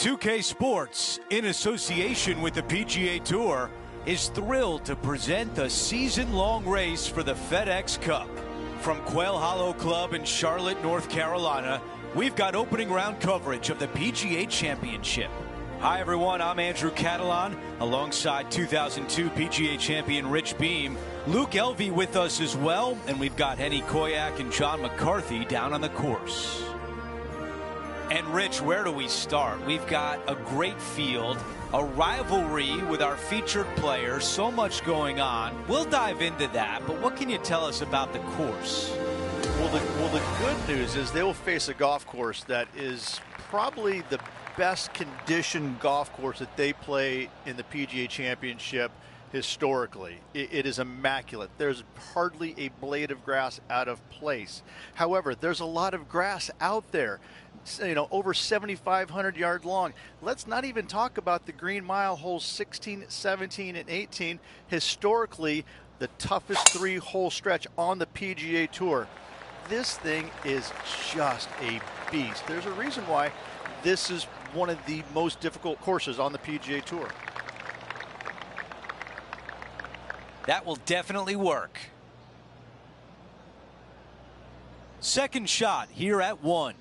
2K Sports, in association with the PGA Tour, is thrilled to present the season-long race for the FedEx Cup. From Quail Hollow Club in Charlotte, North Carolina, we've got opening round coverage of the PGA Championship. Hi everyone, I'm Andrew Catalon, alongside 2002 PGA champion Rich Beem. Luke Elvey with us as well, and we've got Henny Koyak and John McCarthy down on the course. And Rich, where do we start? We've got a great field, a rivalry with our featured players, so much going on. We'll dive into that, but what can you tell us about the course? Well, the good news is they will face a golf course that is probably the best conditioned golf course that they play in the PGA Championship historically. It is immaculate. There's hardly a blade of grass out of place. However, there's a lot of grass out there. You know, over 7,500 yards long. Let's not even talk about the Green Mile holes 16, 17, and 18. Historically, the toughest three-hole stretch on the PGA Tour. This thing is just a beast. There's a reason why this is one of the most difficult courses on the PGA Tour. That will definitely work. Second shot here at 1.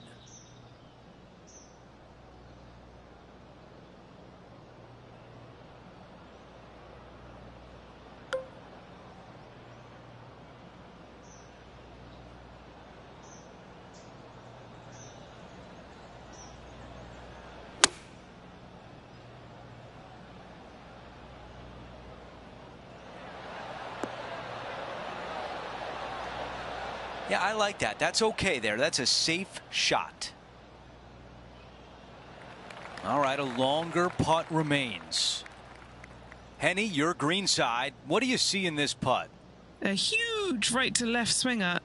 Yeah, I like that. That's okay there. That's a safe shot. All right, a longer putt remains. Henny, your green side. What do you see in this putt? A huge right to left swinger.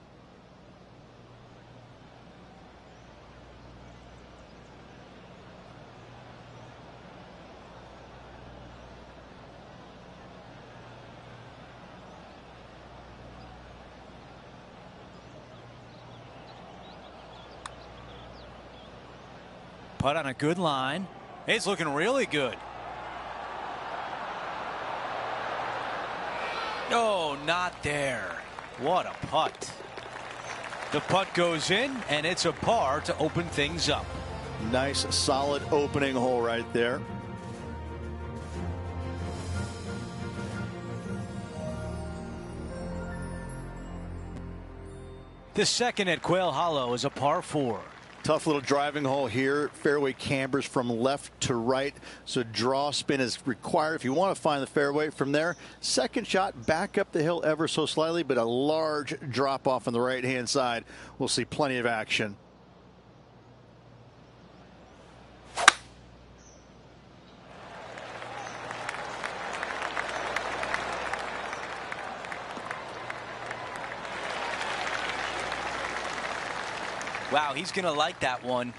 Putt on a good line. It's looking really good. Oh, not there. What a putt. The putt goes in, and it's a par to open things up. Nice, solid opening hole right there. The second at Quail Hollow is a par 4. Tough little driving hole here. Fairway cambers from left to right, so draw spin is required if you want to find the fairway. From there, second shot back up the hill ever so slightly, but a large drop off on the right hand side. We'll see plenty of action. Wow, he's going to like that one.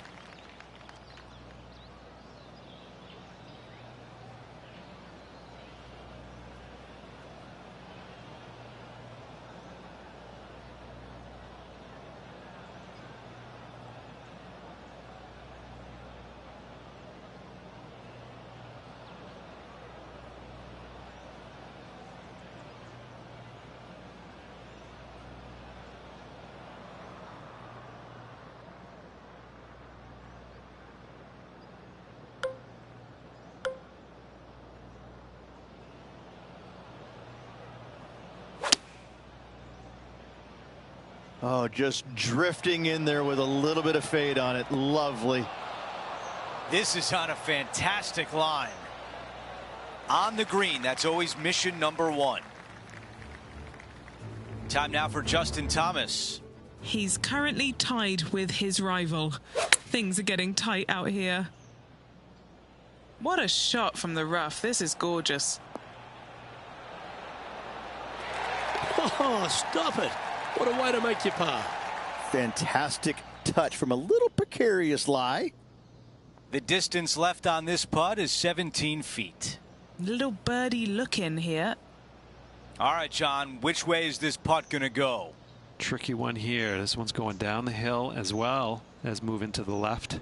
Oh, just drifting in there with a little bit of fade on it. Lovely. This is on a fantastic line. On the green, that's always mission number 1. Time now for Justin Thomas. He's currently tied with his rival. Things are getting tight out here. What a shot from the rough. This is gorgeous. Oh, stop it. What a way to make your par. Fantastic touch from a little precarious lie. The distance left on this putt is 17 feet. Little birdie look in here. All right, John, which way is this putt going to go? Tricky one here. This one's going down the hill as well as moving to the left.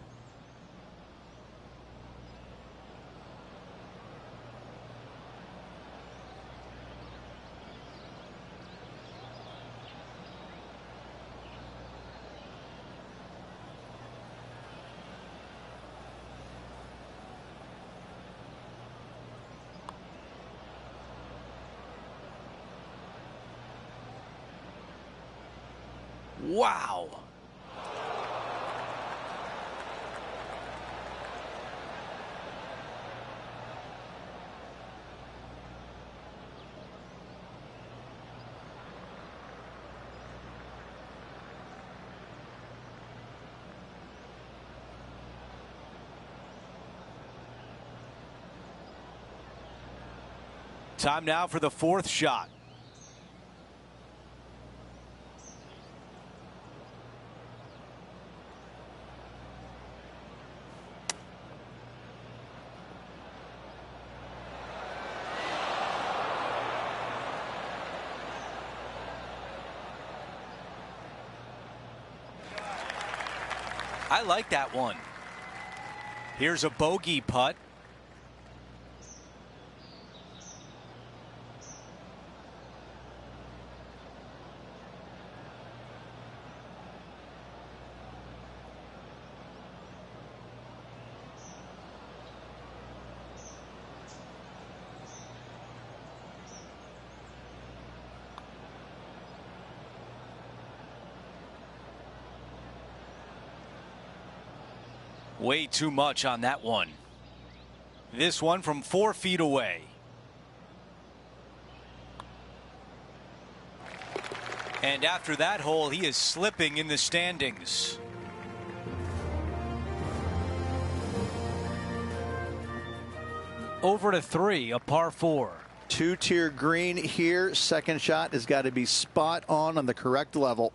Wow. Time now for the fourth shot. I like that one. Here's a bogey putt. Way too much on that one. This one from 4 feet away. And after that hole, he is slipping in the standings. Over to 3, a par 4. Two-tier green here. Second shot has got to be spot on the correct level.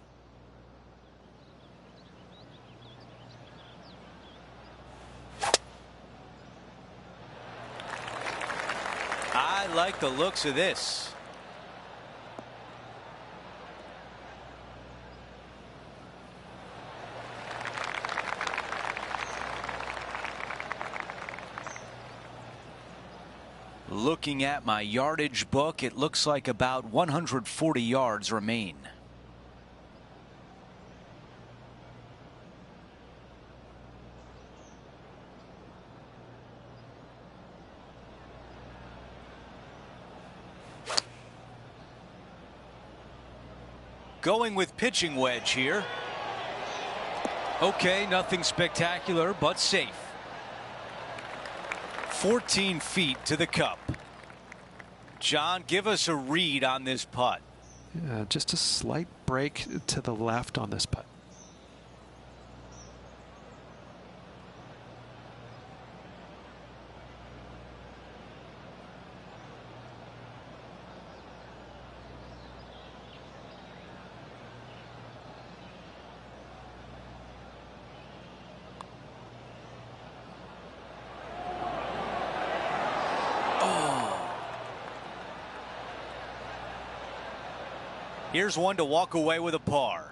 I like the looks of this. Looking at my yardage book, it looks like about 140 yards remain. Going with pitching wedge here. Okay, nothing spectacular, but safe. 14 feet to the cup. John, give us a read on this putt. Yeah, just a slight break to the left on this putt. Here's one to walk away with a par.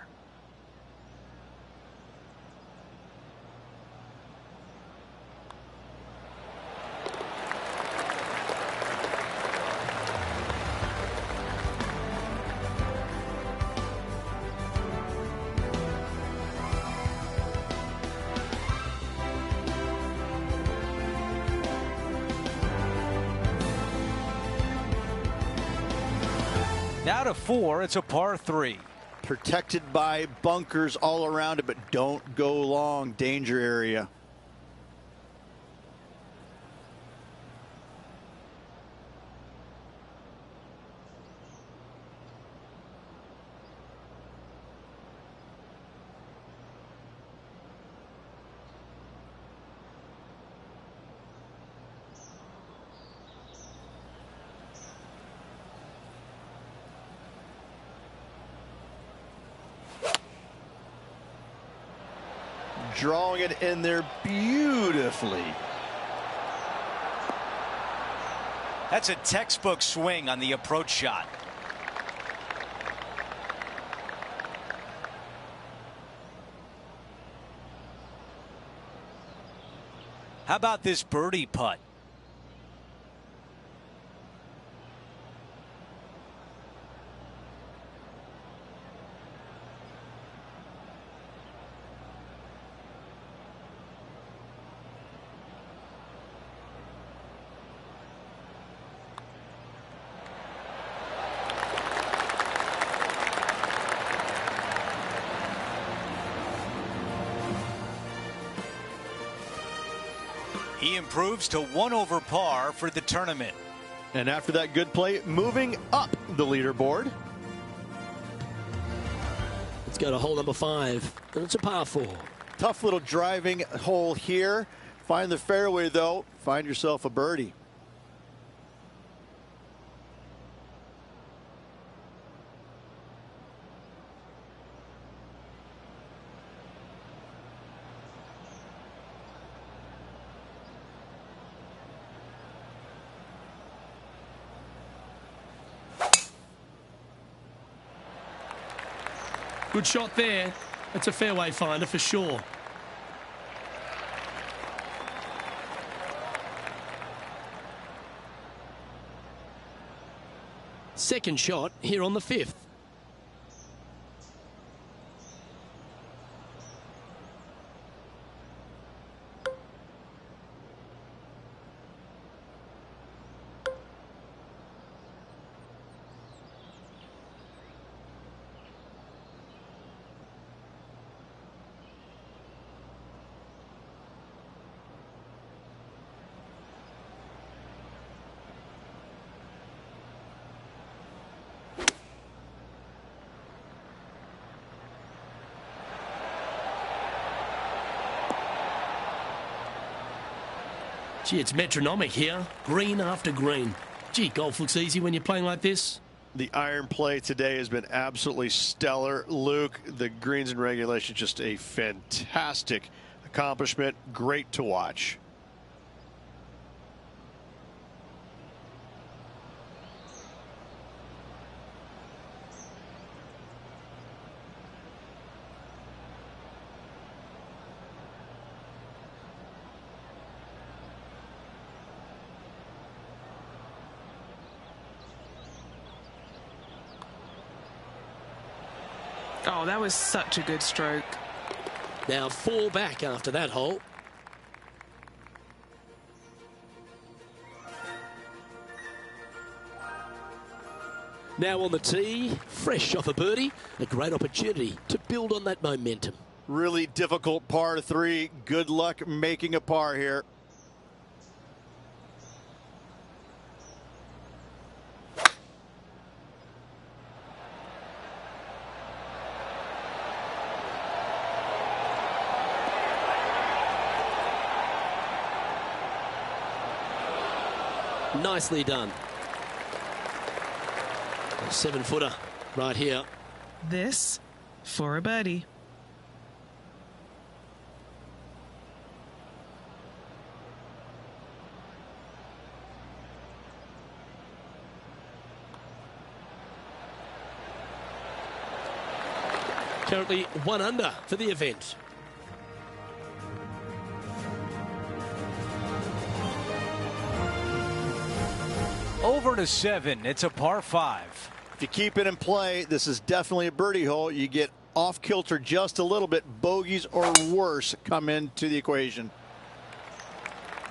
Now to 4, it's a par 3. Protected by bunkers all around it, but don't go long. Danger area. Drawing it in there beautifully. That's a textbook swing on the approach shot. How about this birdie putt? He improves to 1 over par for the tournament. And after that good play, moving up the leaderboard. Let's go to hole number 5, and it's a par 4. Tough little driving hole here. Find the fairway, though. Find yourself a birdie. Good shot there. That's a fairway finder for sure. Second shot here on the 5th. Gee, it's metronomic here. Green after green. Gee, golf looks easy when you're playing like this. The iron play today has been absolutely stellar. Luke, the greens and regulation, just a fantastic accomplishment. Great to watch. Oh, that was such a good stroke. Now 4 back after that hole. Now on the tee, fresh off a birdie, a great opportunity to build on that momentum. Really difficult par 3. Good luck making a par here. Nicely done. A 7-footer right here. This for a birdie. Currently 1 under for the event. Over to 7. It's a par 5. If you keep it in play, this is definitely a birdie hole. You get off kilter just a little bit. Bogeys or worse come into the equation.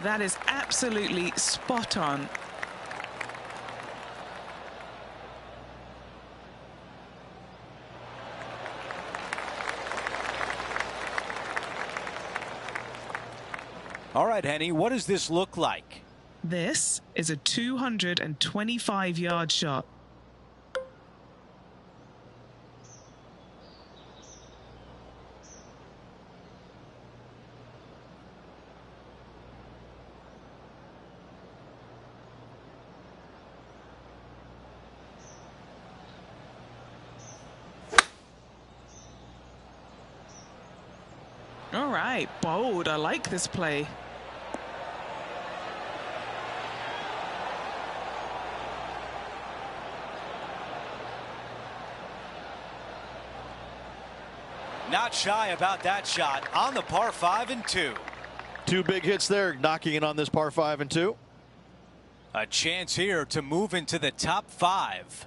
That is absolutely spot on. All right, Henny, what does this look like? This is a 225-yard shot. All right, bold. I like this play. Not shy about that shot on the par 5 and 2. 2 big hits there, knocking in on this par 5 and 2. A chance here to move into the top 5.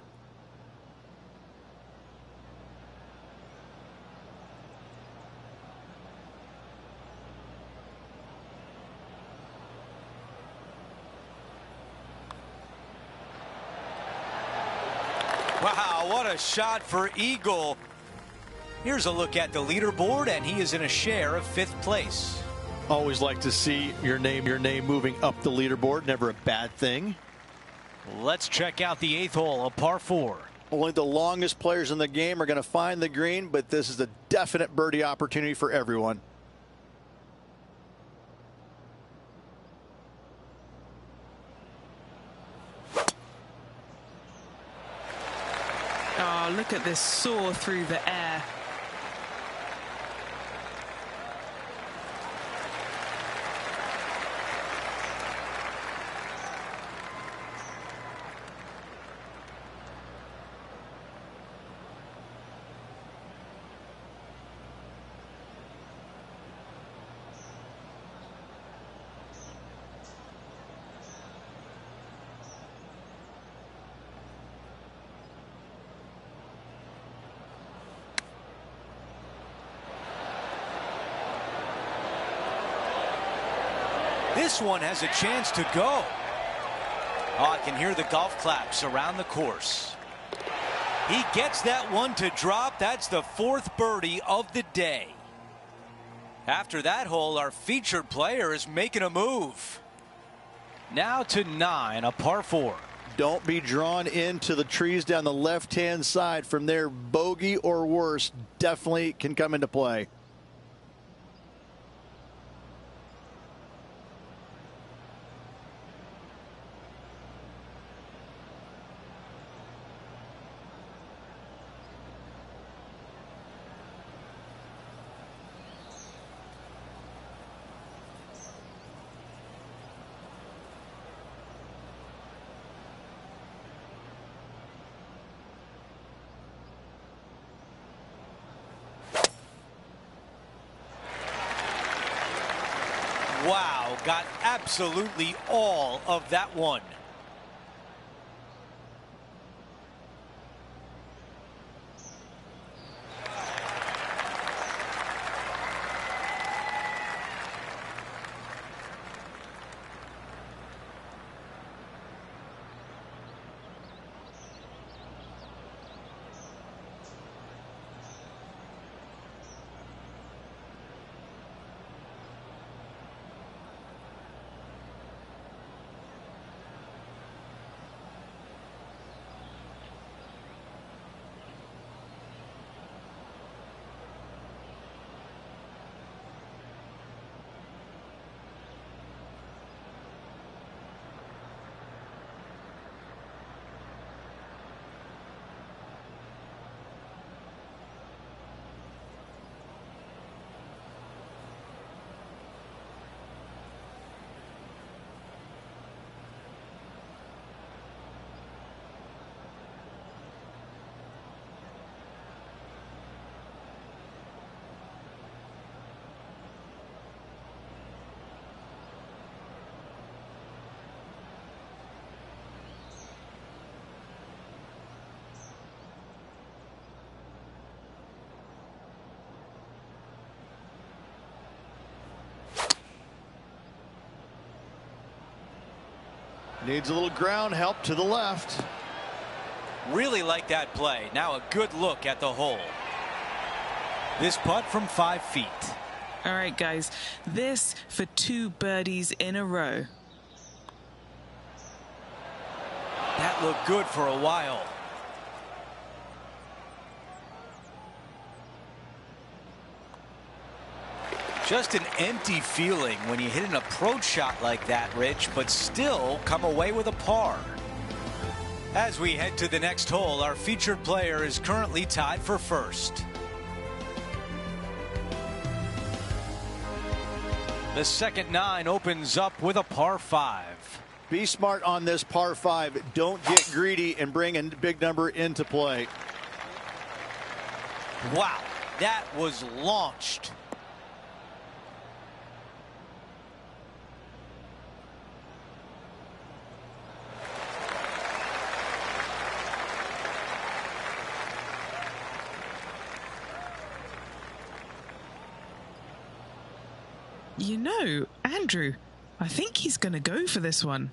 Wow, what a shot for Eagle. Here's a look at the leaderboard, and he is in a share of 5th place. Always like to see your name moving up the leaderboard. Never a bad thing. Let's check out the 8th hole, a par 4. Only the longest players in the game are going to find the green, but this is a definite birdie opportunity for everyone. Oh, look at this soar through the air. This one has a chance to go. Oh, I can hear the golf claps around the course. He gets that one to drop. That's the 4th birdie of the day. After that hole, our featured player is making a move. Now to 9, a par 4. Don't be drawn into the trees down the left-hand side. From there, bogey or worse definitely can come into play. Wow, got absolutely all of that one. Needs a little ground help to the left. Really like that play. Now a good look at the hole. This putt from 5 feet. All right, guys, this for 2 birdies in a row. That looked good for a while. Just an empty feeling when you hit an approach shot like that, Rich, but still come away with a par. As we head to the next hole, our featured player is currently tied for first. The second 9 opens up with a par 5. Be smart on this par 5. Don't get greedy and bring a big number into play. Wow, that was launched. You know, Andrew, I think he's going to go for this one.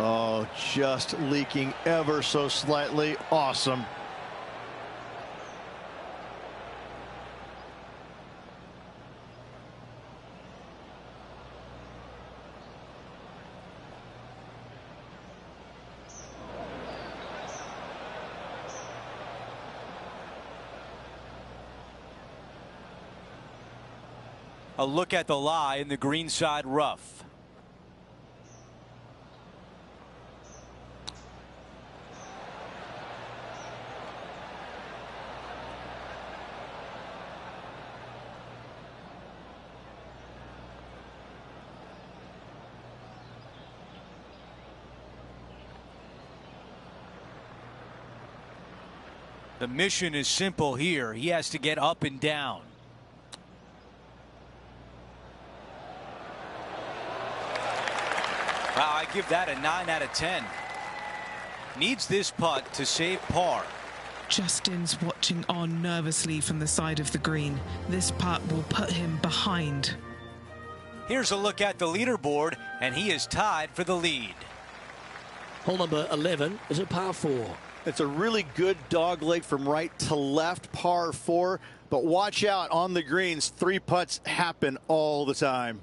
Oh, just leaking ever so slightly. Awesome. A look at the lie in the greenside rough. The mission is simple here. He has to get up and down. Wow, I give that a 9 out of 10. Needs this putt to save par. Justin's watching on nervously from the side of the green. This putt will put him behind. Here's a look at the leaderboard, and he is tied for the lead. Hole number 11 is a par 4. It's a really good dog leg from right to left, par 4. But watch out on the greens. 3 putts happen all the time.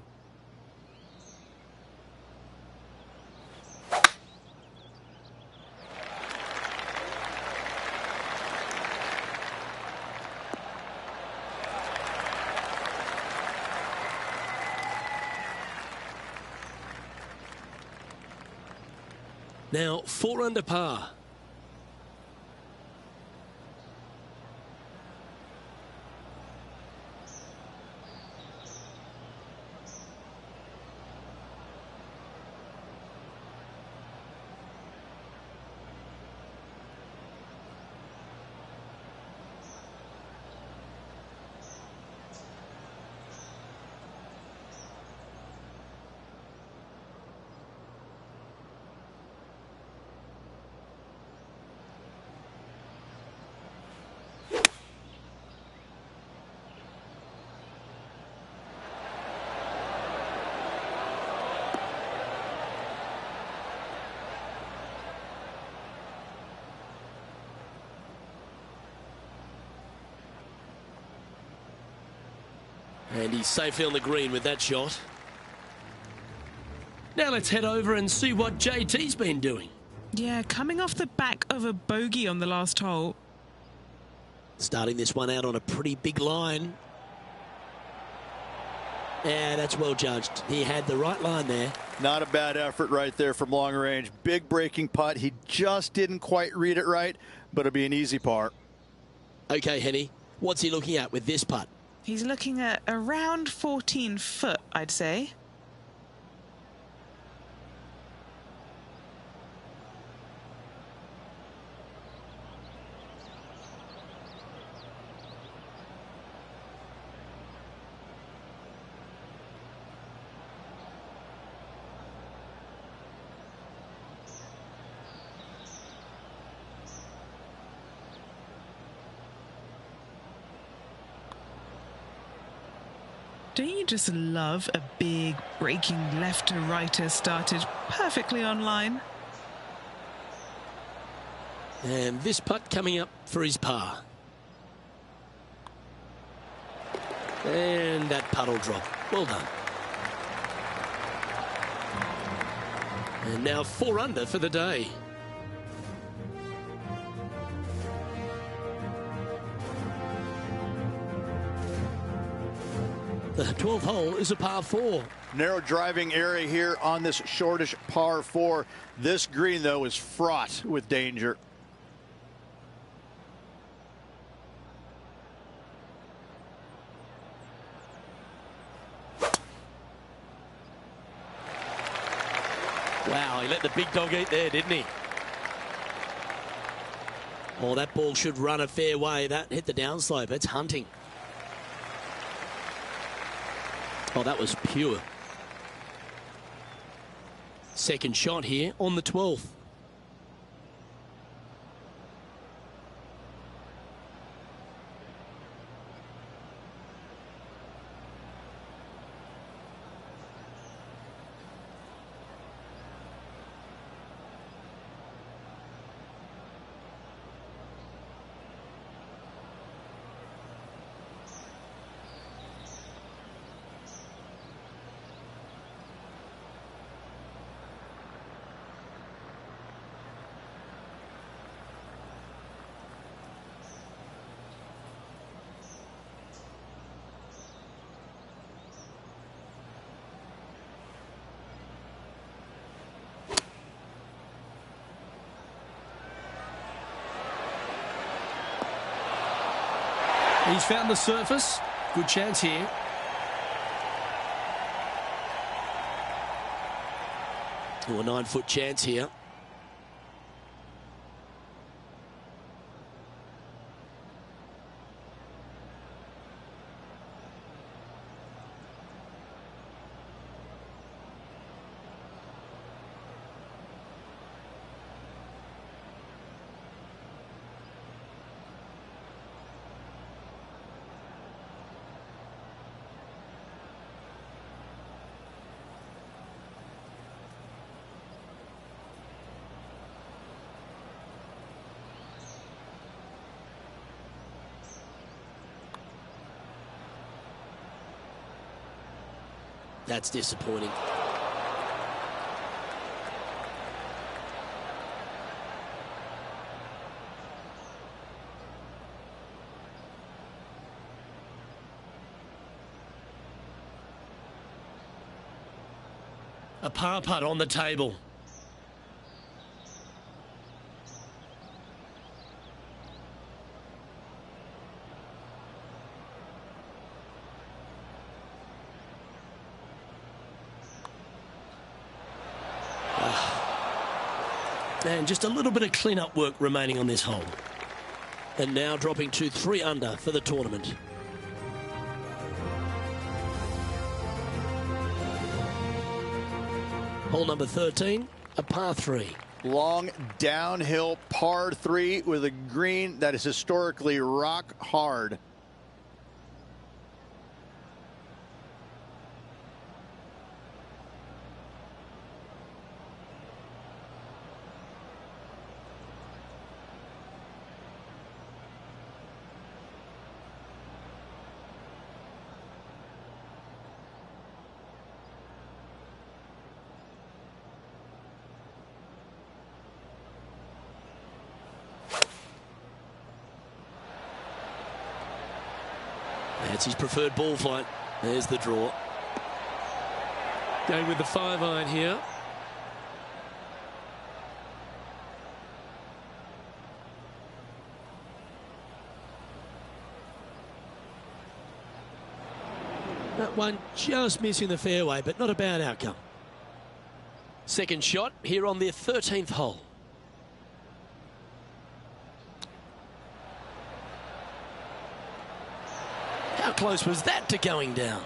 Now 4 under par. And he's safely on the green with that shot. Now let's head over and see what JT's been doing. Yeah, coming off the back of a bogey on the last hole. Starting this one out on a pretty big line. Yeah, that's well judged. He had the right line there. Not a bad effort right there from long range. Big breaking putt. He just didn't quite read it right, but it'll be an easy par. Okay, Henny, what's he looking at with this putt? He's looking at around 14 foot, I'd say. Don't you just love a big breaking left to righter started perfectly online? And this putt coming up for his par. And that putt will drop. Well done. And now 4 under for the day. The 12th hole is a par 4. Narrow driving area here on this shortish par 4. This green, though, is fraught with danger. Wow, he let the big dog eat there, didn't he? Oh, that ball should run a fair way. That hit the downslope. It's hunting. Oh, that was pure. Second shot here on the 12th. He's found the surface. Good chance here. Oh, a 9-foot chance here. That's disappointing. A par putt on the table. And just a little bit of clean-up work remaining on this hole. And now dropping to 3 under for the tournament. Hole number 13, a par 3. Long downhill par 3 with a green that is historically rock hard. That's his preferred ball flight. There's the draw. Going with the 5-iron here. That one just missing the fairway, but not a bad outcome. Second shot here on the 13th hole. How close was that to going down?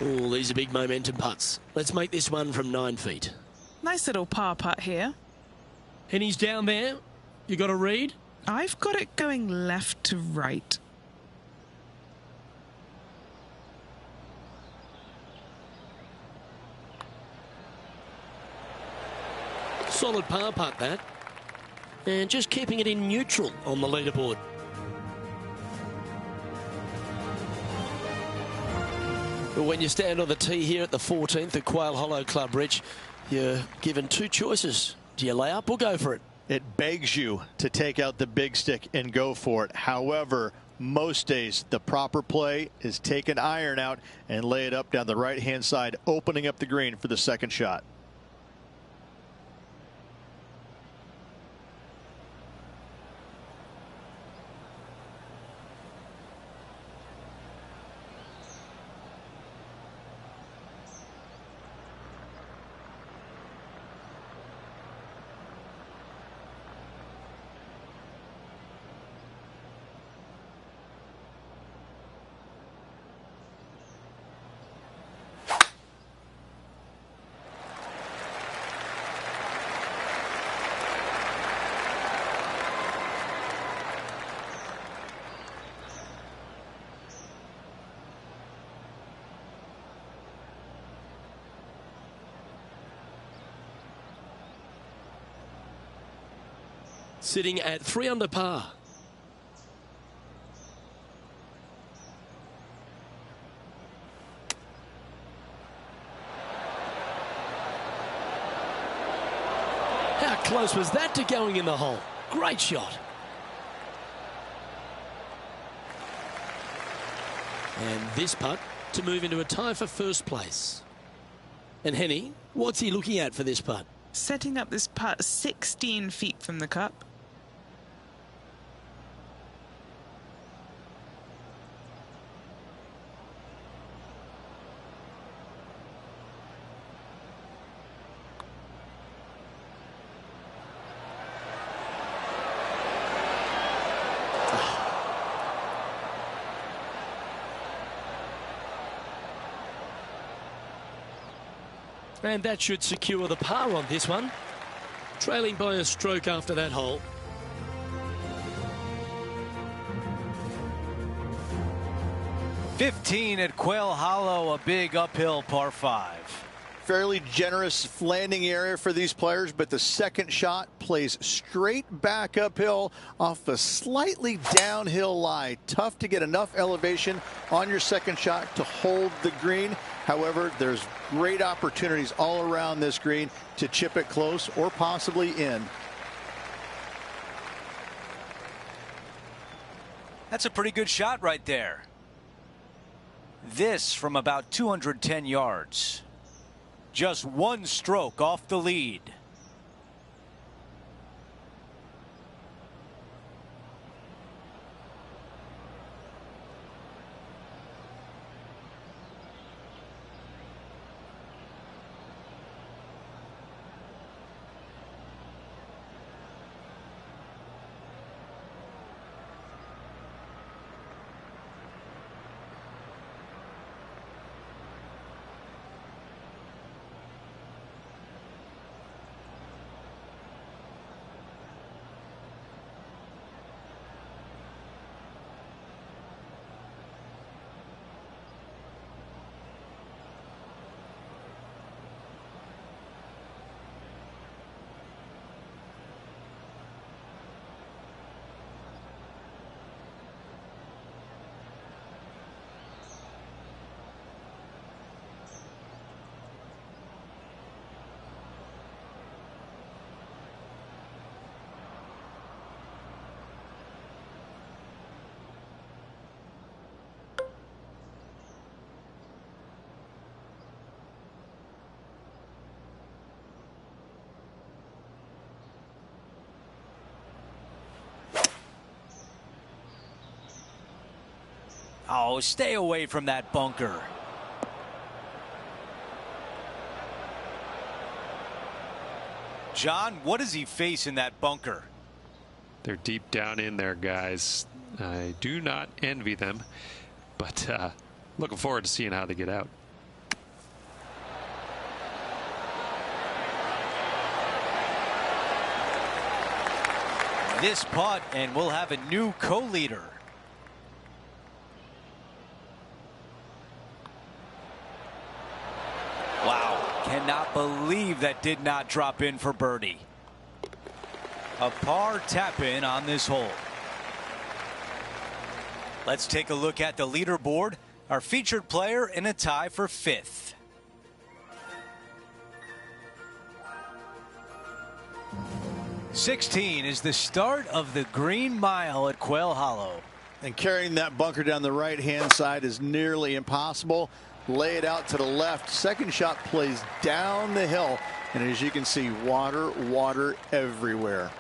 Oh, these are big momentum putts. Let's make this one from 9 feet. Nice little par putt here. And he's down there. You got a read? I've got it going left to right. Solid par putt, that. And just keeping it in neutral on the leaderboard. Well, when you stand on the tee here at the 14th at Quail Hollow Club, Rich, you're given 2 choices. Do you lay up or go for it? It begs you to take out the big stick and go for it. However, most days the proper play is take an iron out and lay it up down the right-hand side, opening up the green for the second shot. Sitting at 3 under par. How close was that to going in the hole? Great shot. And this putt to move into a tie for first place. And Henny, what's he looking at for this putt? Setting up this putt 16 feet from the cup. And that should secure the par on this one. Trailing by a stroke after that hole. $15 at Quail Hollow, a big uphill par 5. Fairly generous landing area for these players, but the second shot plays straight back uphill off a slightly downhill lie. Tough to get enough elevation on your second shot to hold the green. However, there's great opportunities all around this green to chip it close or possibly in. That's a pretty good shot right there. This from about 210 yards. Just one stroke off the lead. Oh, stay away from that bunker. John, what does he face in that bunker? They're deep down in there, guys. I do not envy them, but looking forward to seeing how they get out. This putt, and we'll have a new co-leader. Wow, cannot believe that did not drop in for birdie. A par tap in on this hole. Let's take a look at the leaderboard. Our featured player in a tie for 5th. $16 is the start of the Green Mile at Quail Hollow. And carrying that bunker down the right-hand side is nearly impossible. Lay it out to the left. Second shot plays down the hill. And as you can see, water, water everywhere.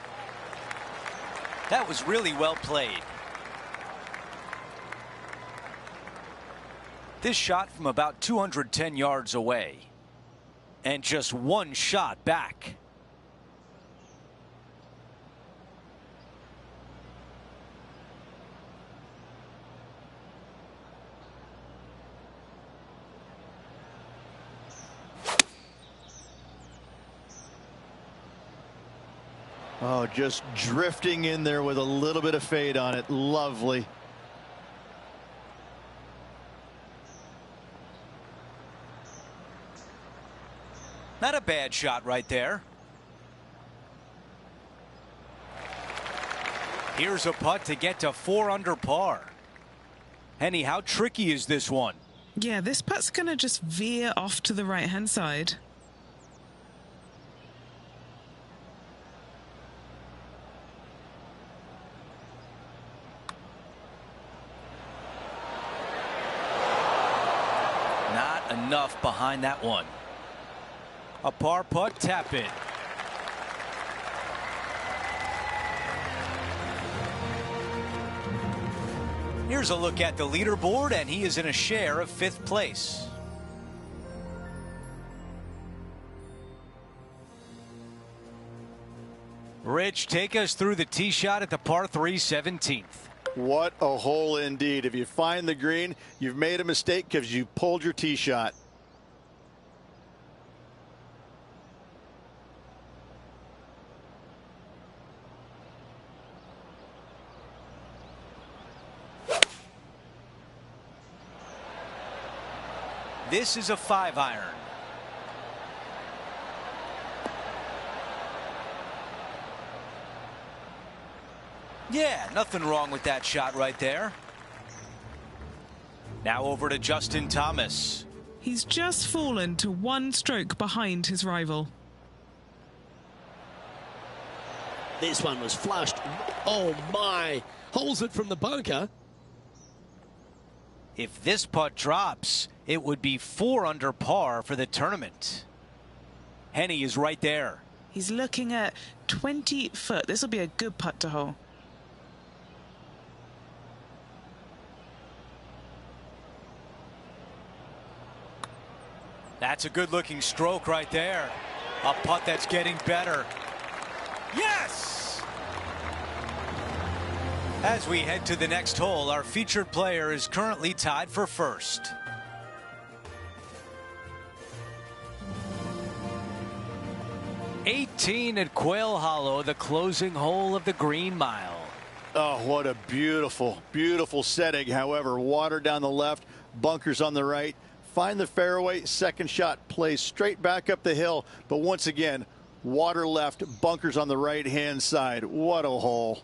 That was really well played. This shot from about 210 yards away. And just one shot back. Oh, just drifting in there with a little bit of fade on it. Lovely. Not a bad shot right there. Here's a putt to get to 4 under par. Henny, how tricky is this one? Yeah, this putt's going to just veer off to the right-hand side. Not enough behind that one. A par putt, tap in. Here's a look at the leaderboard, and he is in a share of 5th place. Rich, take us through the tee shot at the par 3 17th. What a hole indeed. If you find the green, you've made a mistake because you pulled your tee shot. This is a 5-iron. Yeah, nothing wrong with that shot right there. Now over to Justin Thomas. He's just fallen to 1 stroke behind his rival. This one was flushed. Oh my! Holds it from the bunker. If this putt drops, it would be 4 under par for the tournament. Hennie is right there. He's looking at 20 foot. This will be a good putt to hole. That's a good-looking stroke right there. A putt that's getting better. Yes! As we head to the next hole, our featured player is currently tied for first. '18 at Quail Hollow, the closing hole of the Green Mile. Oh, what a beautiful, beautiful setting. However, water down the left, bunkers on the right. Find the fairway, second shot plays straight back up the hill. But once again, water left, bunkers on the right-hand side. What a hole.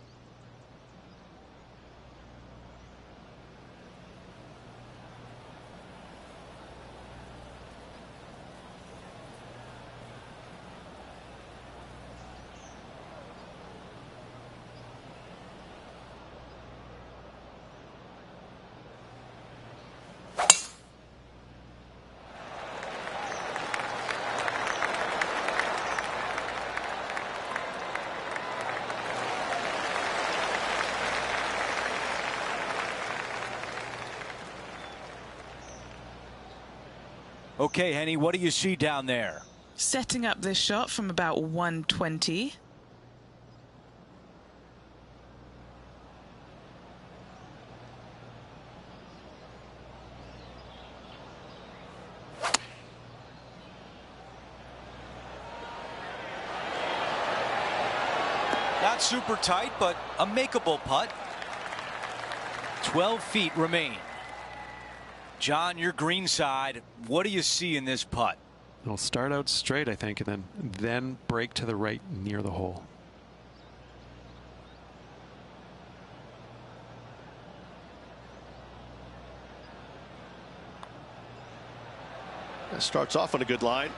Okay, Hennie, what do you see down there? Setting up this shot from about 120. Not super tight, but a makeable putt. 12 feet remain. John, your green side, what do you see in this putt? It'll start out straight, I think, and then break to the right near the hole. That starts off on a good line.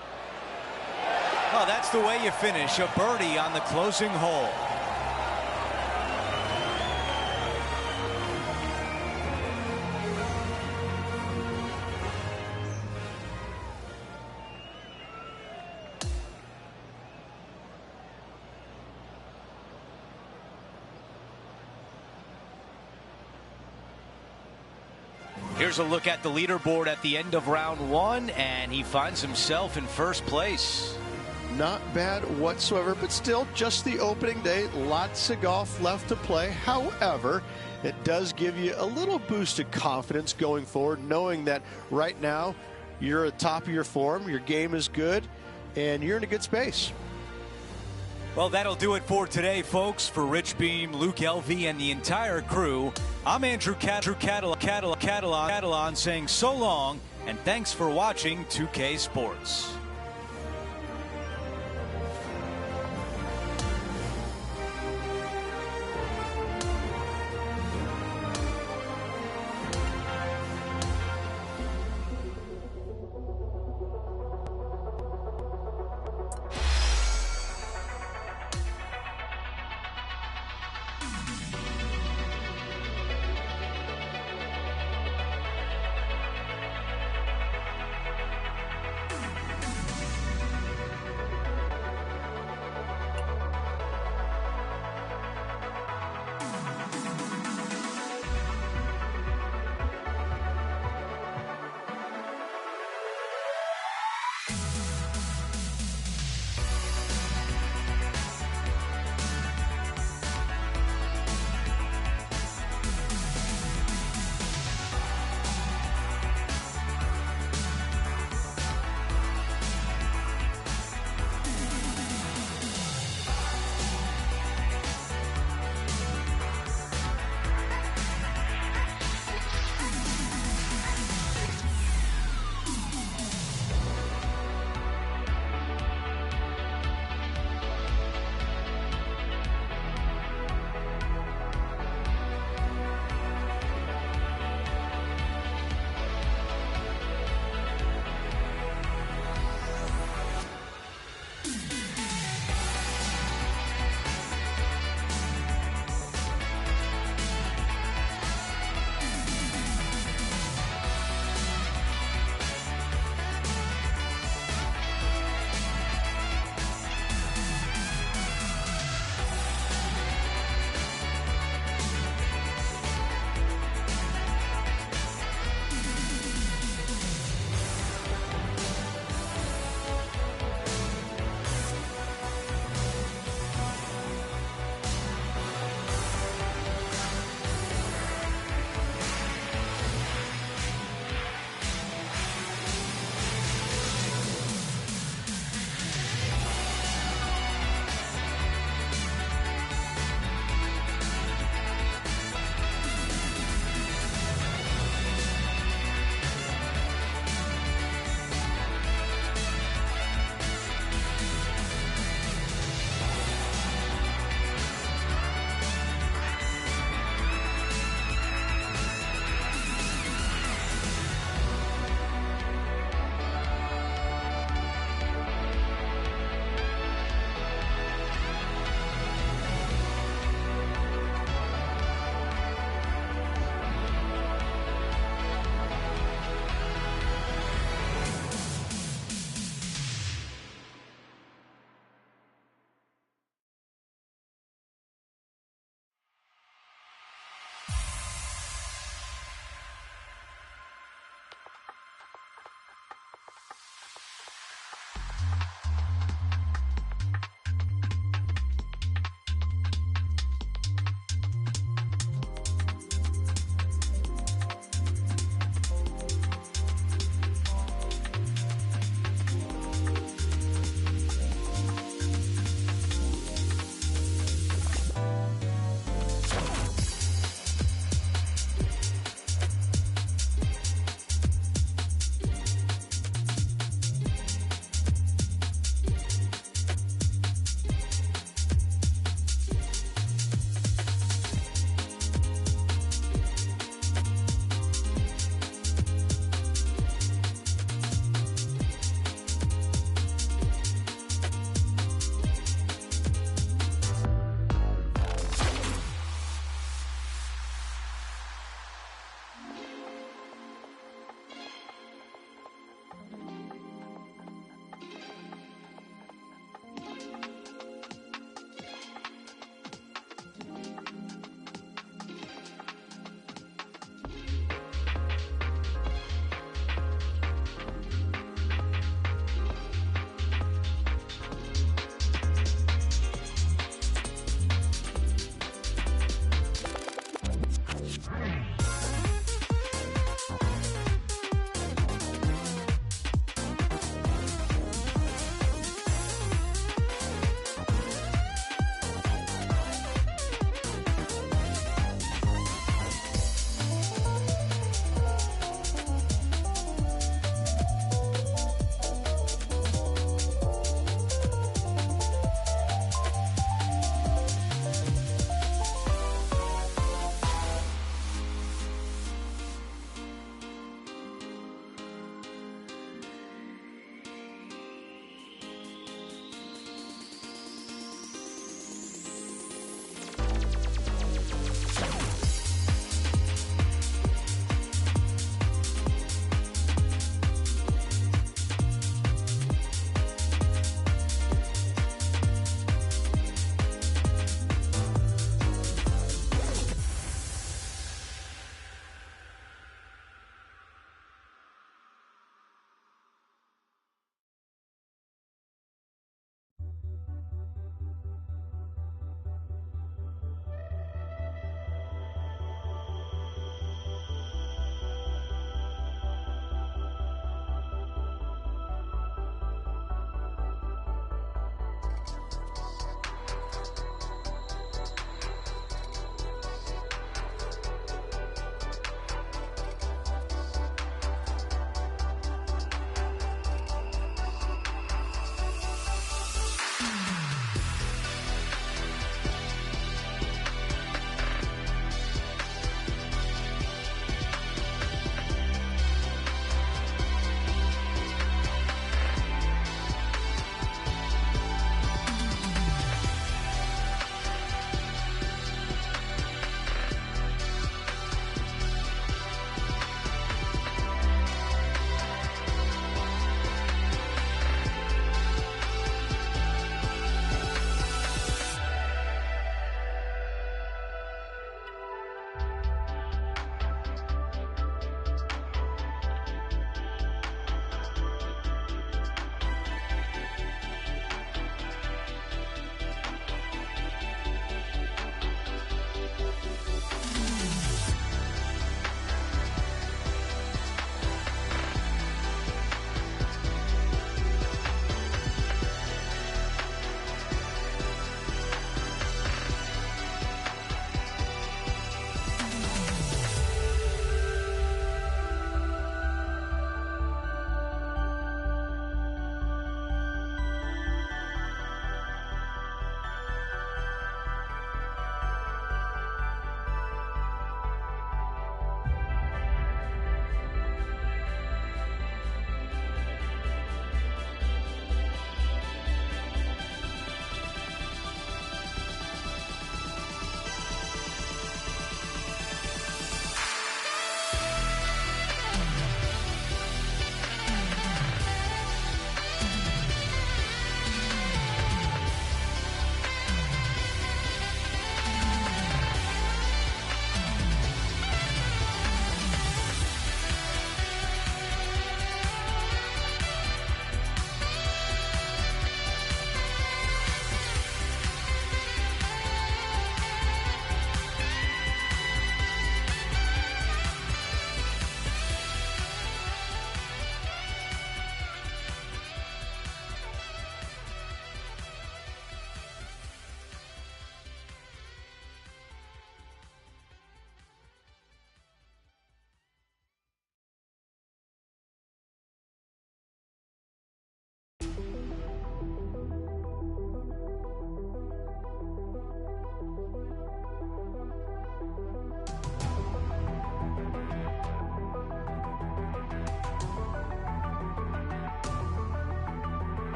Well, that's the way you finish. A birdie on the closing hole. Here's a look at the leaderboard at the end of round 1, and he finds himself in first place. Not bad whatsoever, but still just the opening day. Lots of golf left to play. However, it does give you a little boost of confidence going forward, knowing that right now you're at the top of your form, your game is good, and you're in a good space. Well, that'll do it for today, folks. For Rich Beem, Luke Elvey, and the entire crew, I'm Andrew Catalan saying so long, and thanks for watching 2K Sports.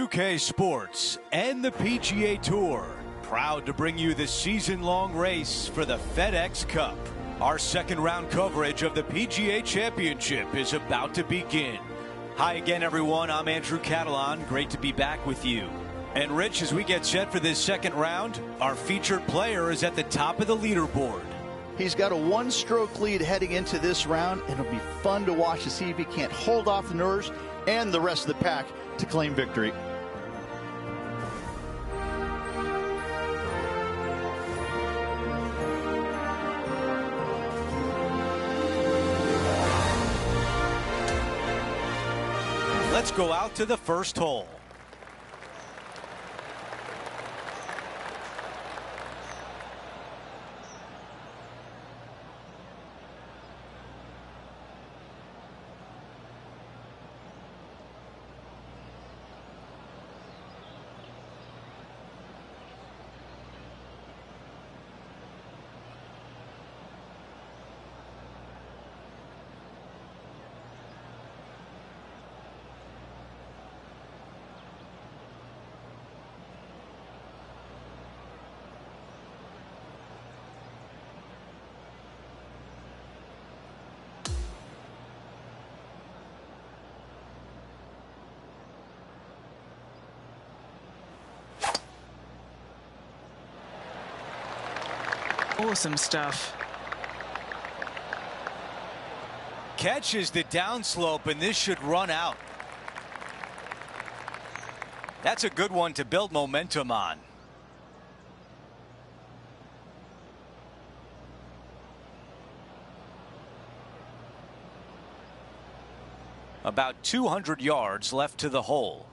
2K Sports and the PGA Tour, proud to bring you the season-long race for the FedEx Cup. Our second round coverage of the PGA Championship is about to begin. Hi again, everyone. I'm Andrew Catalan. Great to be back with you. And Rich, as we get set for this second round, our featured player is at the top of the leaderboard. He's got a one-stroke lead heading into this round, and it'll be fun to watch to see if he can't hold off the Norse and the rest of the pack to claim victory. Let's go out to the first hole. Awesome stuff. Catches the downslope, and this should run out. That's a good one to build momentum on. About 200 yards left to the hole.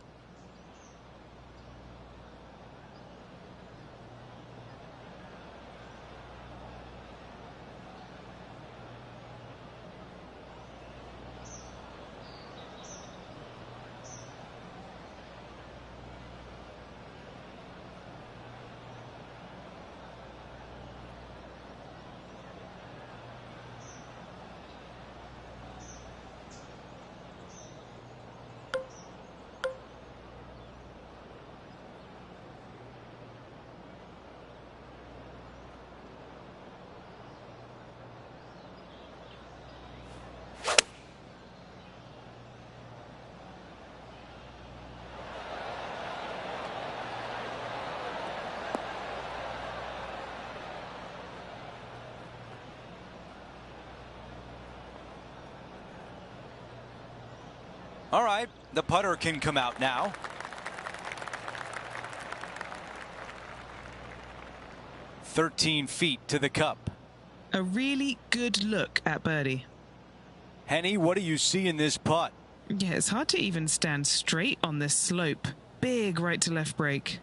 All right, the putter can come out now. "13 feet to the cup." A really good look at birdie. Henny, what do you see in this putt? Yeah, it's hard to even stand straight on this slope. Big right to left break.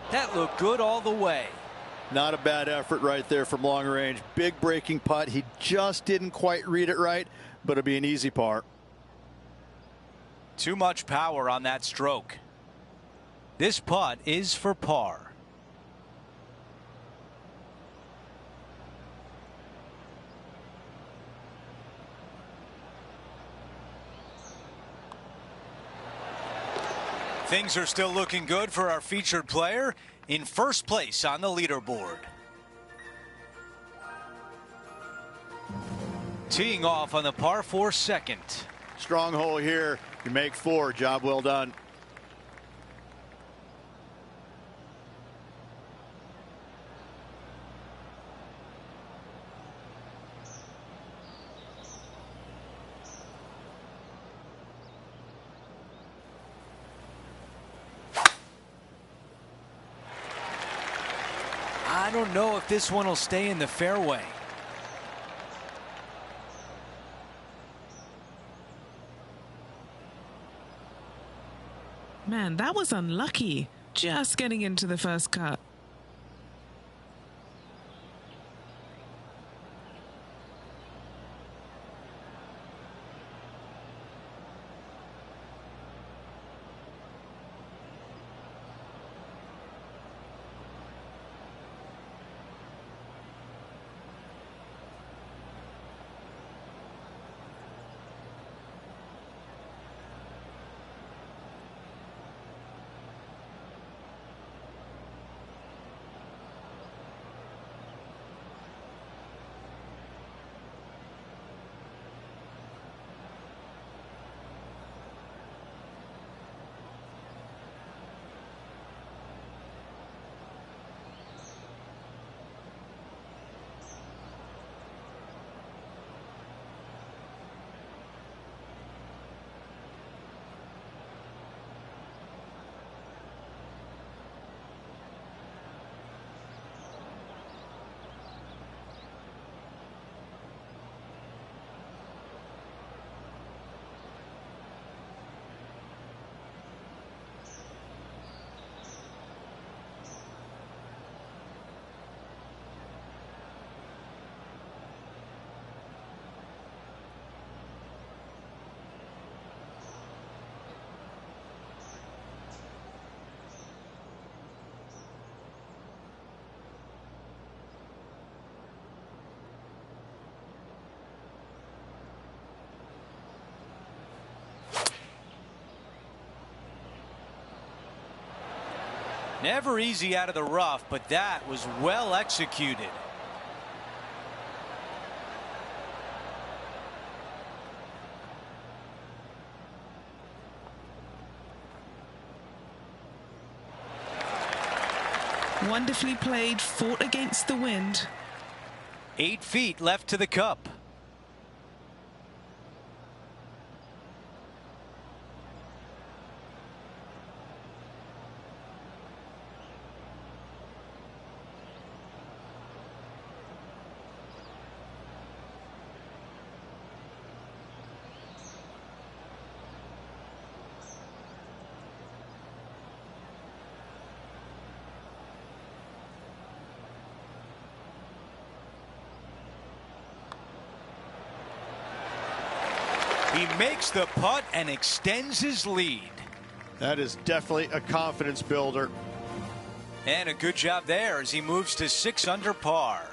That looked good all the way. Not a bad effort right there from long range. Big breaking putt. He just didn't quite read it right, but it'll be an easy par. Too much power on that stroke. This putt is for par. Things are still looking good for our featured player in first place on the leaderboard. Teeing off on the par 4 second. Strong hole here. You make 4. Job well done. I don't know if this one will stay in the fairway. Man, that was unlucky. Just getting into the first cut. Never easy out of the rough, but that was well executed. Wonderfully played, fought against the wind. 8 feet left to the cup. He makes the putt and extends his lead. That is definitely a confidence builder. And a good job there as he moves to 6 under par.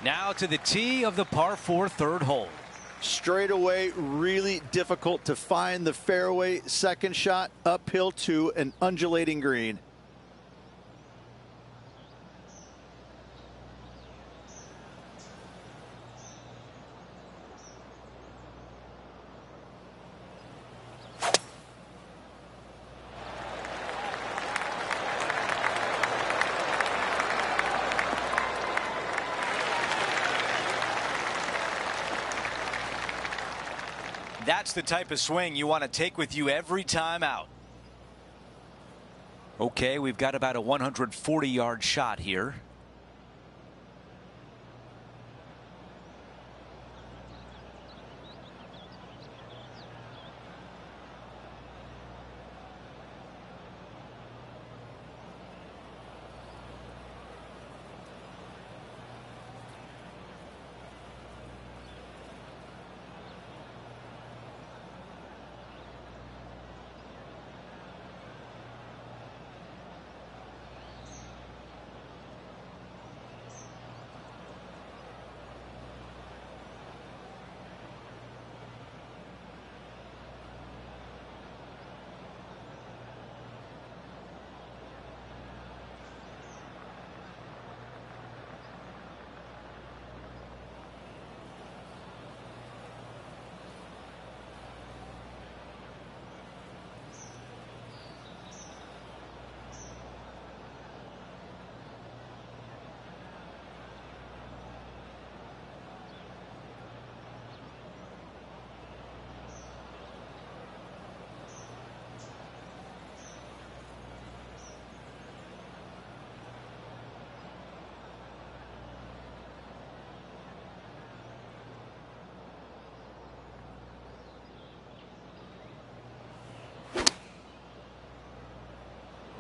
Now to the tee of the par 4 third hole. Straight away, really difficult to find the fairway. Second shot uphill to an undulating green. That's the type of swing you want to take with you every time out. Okay, we've got about a 140-yard shot here.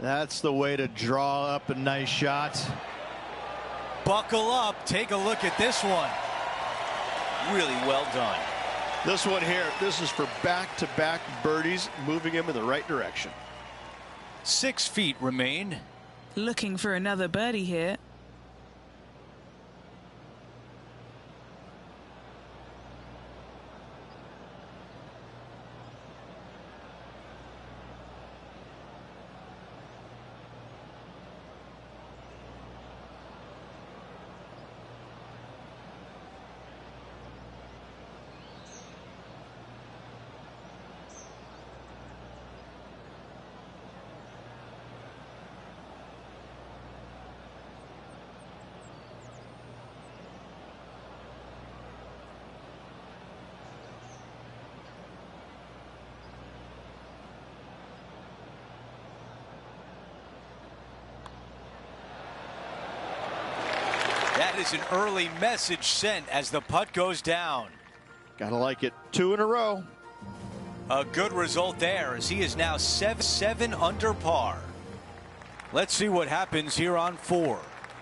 That's the way to draw up a nice shot. Buckle up. Take a look at this one. Really well done. This one here, this is for back-to-back birdies, moving him in the right direction. 6 feet remain. Looking for another birdie here. That is an early message sent as the putt goes down. Gotta like it. 2 in a row. A good result there as he is now 7 under par. Let's see what happens here on 4.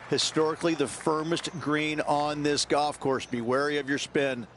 Historically the firmest green on this golf course. Be wary of your spin.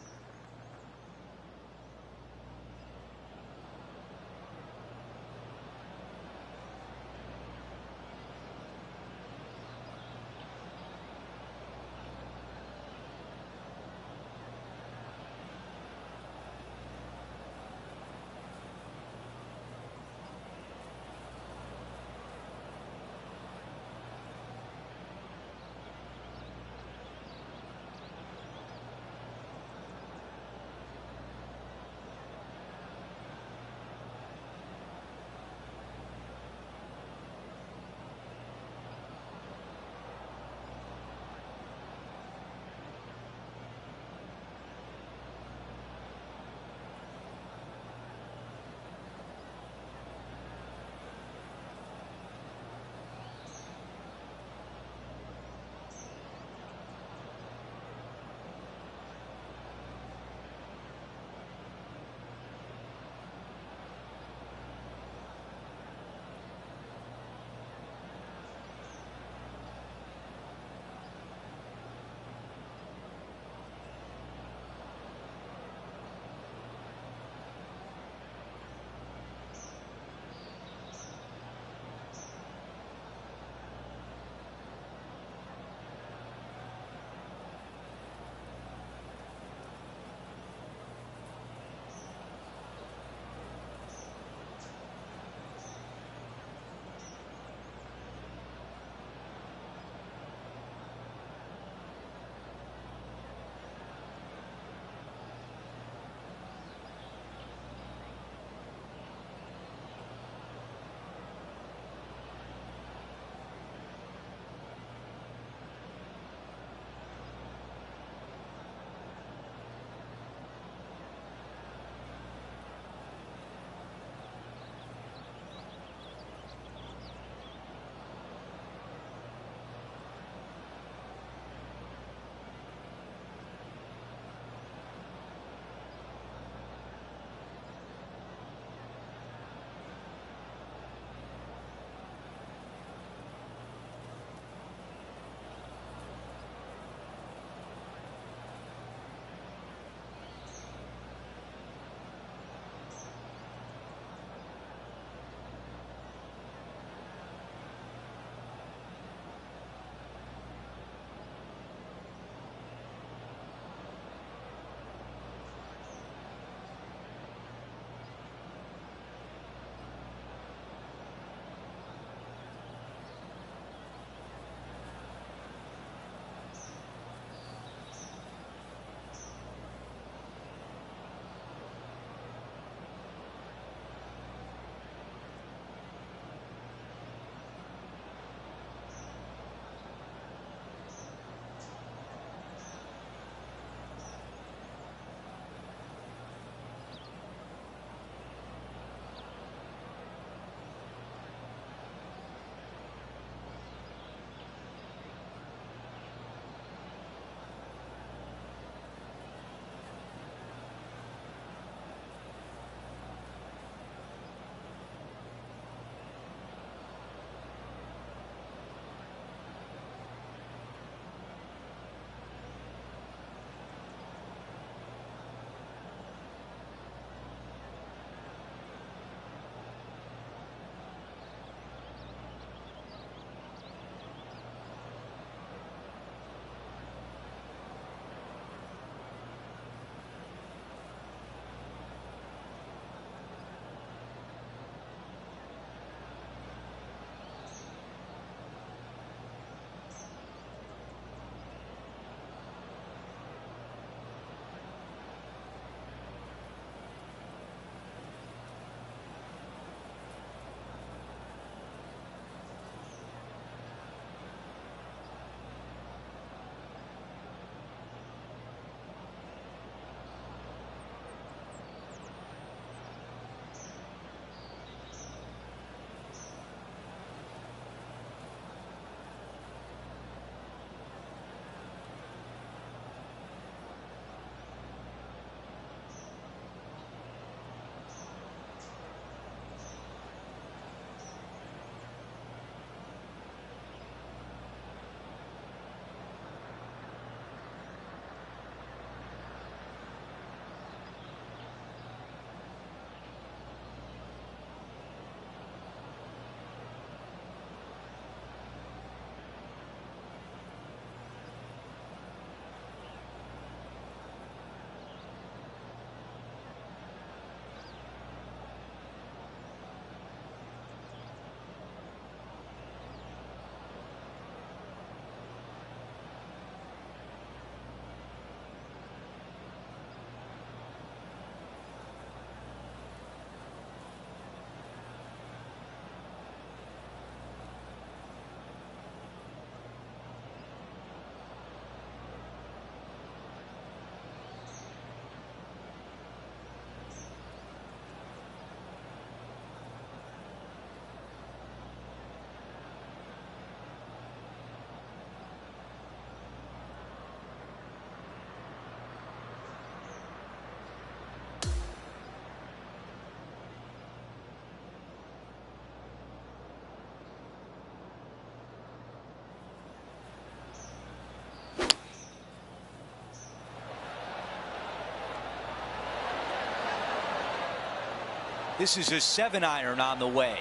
This is a 7-iron on the way.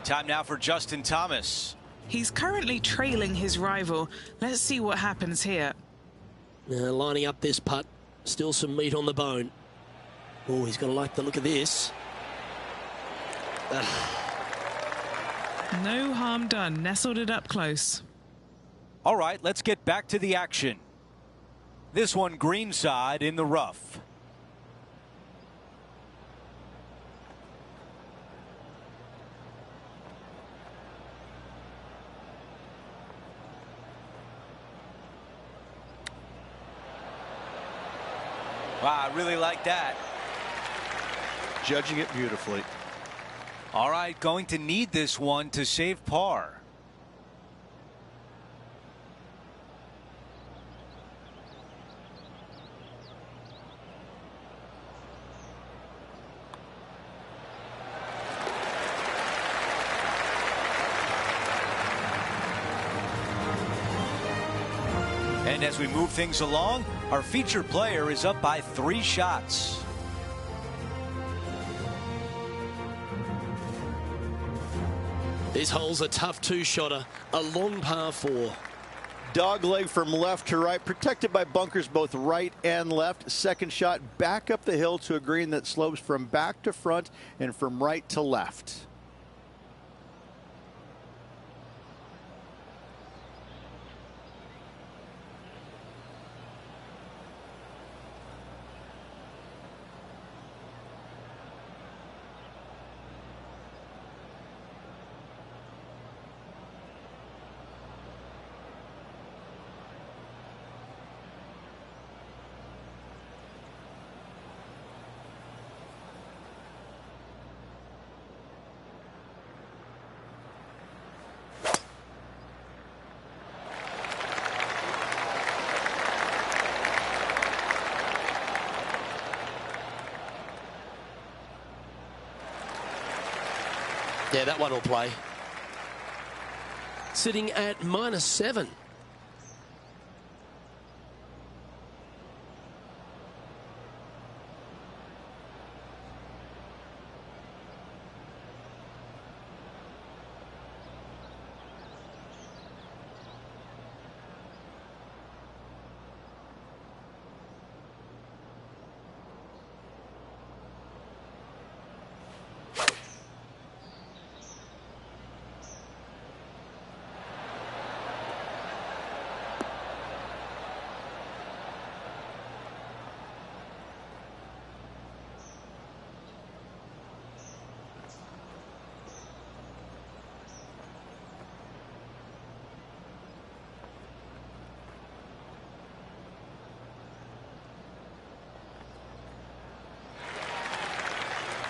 Time now for Justin Thomas. He's currently trailing his rival. Let's see what happens here. Lining up this putt. Still some meat on the bone. Oh, he's going to like the look of this. No harm done. Nestled it up close. All right, let's get back to the action. This one greenside in the rough. Wow, I really like that. Judging it beautifully. All right, going to need this one to save par. And as we move things along, our featured player is up by 3 shots. This hole's a tough 2-shotter, a long par 4. Dog leg from left to right, protected by bunkers both right and left. Second shot back up the hill to a green that slopes from back to front and from right to left. Yeah, that one will play. Sitting at -7.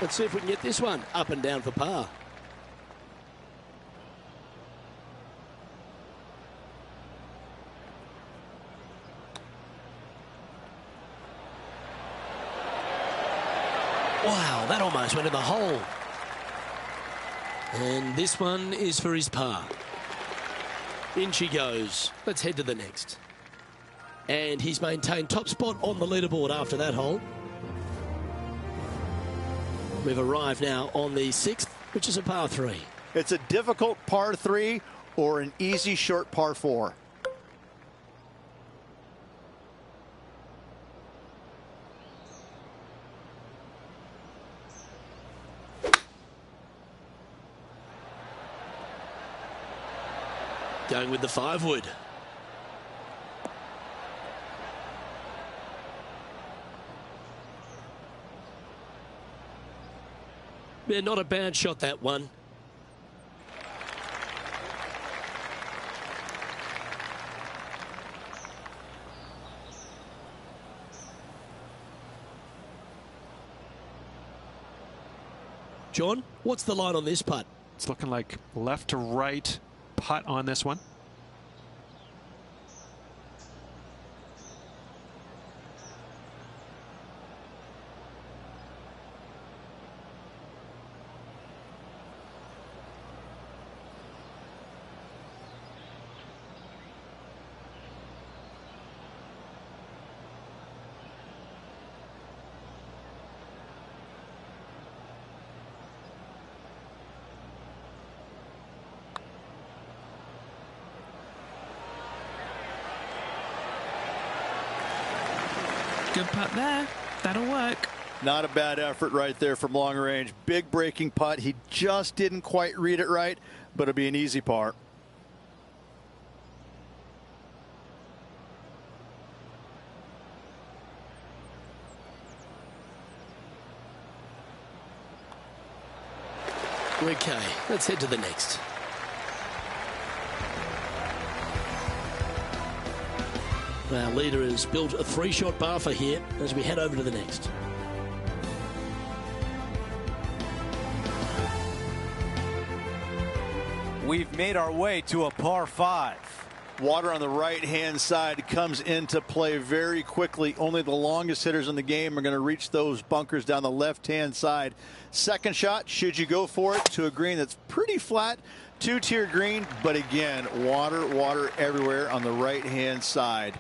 Let's see if we can get this one up and down for par. Wow, that almost went in the hole. And this one is for his par. In she goes. Let's head to the next. And he's maintained top spot on the leaderboard after that hole. We've arrived now on the 6th, which is a par 3. It's a difficult par 3 or an easy short par 4. Going with the 5-wood. Yeah, not a bad shot, that one. John, what's the line on this putt? It's looking like left to right putt on this one. Good putt there. That'll work. Not a bad effort right there from long range. Big breaking putt. He just didn't quite read it right, but it'll be an easy par. Okay, let's head to the next. Our leader has built a 3-shot buffer here as we head over to the next. We've made our way to a par 5. Water on the right-hand side comes into play very quickly. Only the longest hitters in the game are going to reach those bunkers down the left-hand side. Second shot, should you go for it, to a green that's pretty flat, 2-tier green, but again, water everywhere on the right-hand side.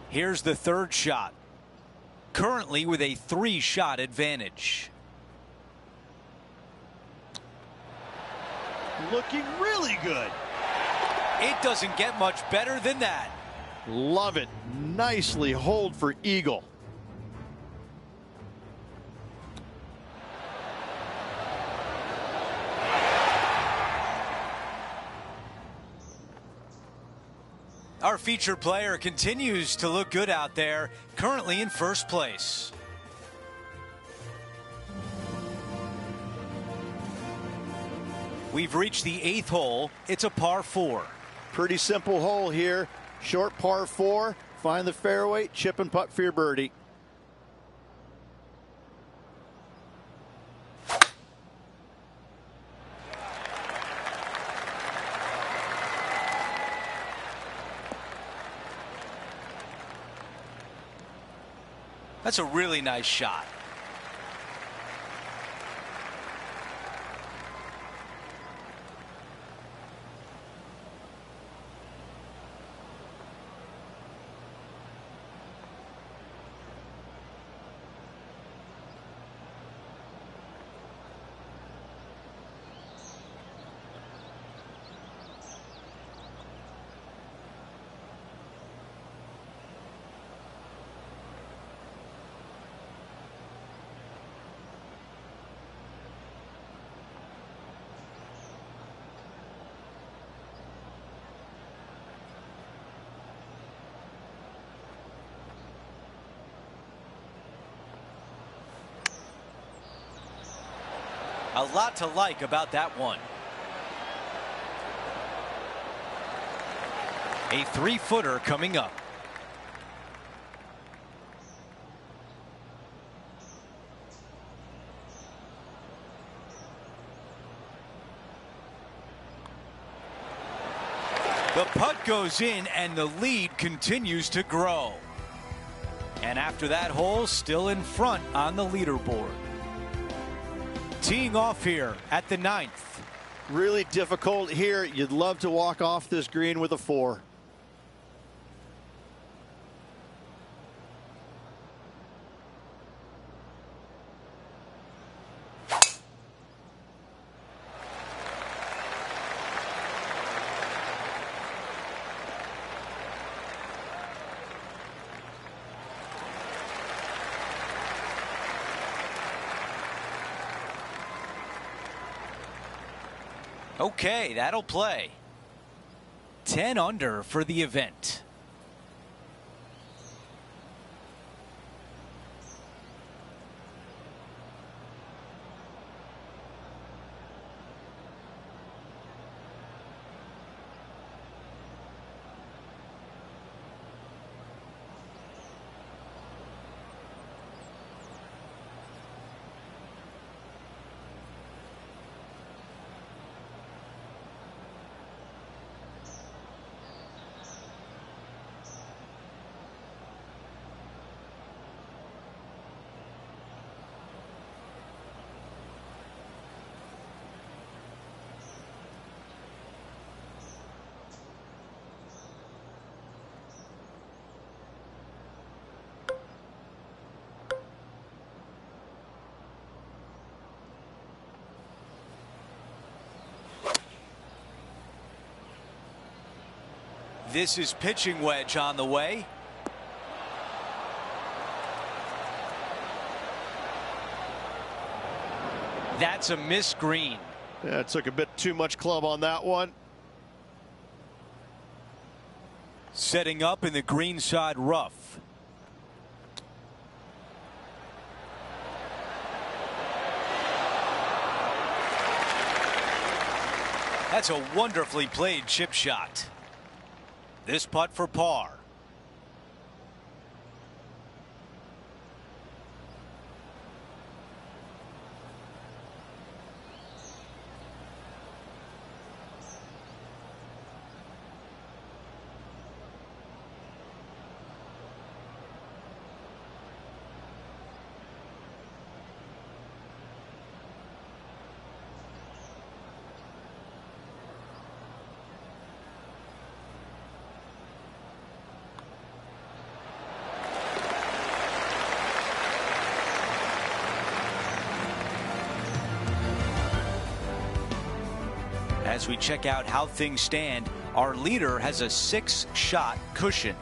Here's the third shot. Currently with a 3-shot advantage. Looking really good. It doesn't get much better than that. Love it. Nicely hold for eagle. Our featured player continues to look good out there, currently in first place. We've reached the 8th hole. It's a par 4. Pretty simple hole here. Short par 4. Find the fairway, chip and putt for your birdie. That's a really nice shot. A lot to like about that one. A 3-footer coming up. The putt goes in and the lead continues to grow. And after that hole, still in front on the leaderboard. Teeing off here at the 9th. Really difficult here. You'd love to walk off this green with a 4. Okay, that'll play. 10 under for the event. This is pitching wedge on the way. That's a missed green. Yeah, it took a bit too much club on that one. Setting up in the green side rough. That's a wonderfully played chip shot. This putt for par. As we check out how things stand, our leader has a 6-shot cushion.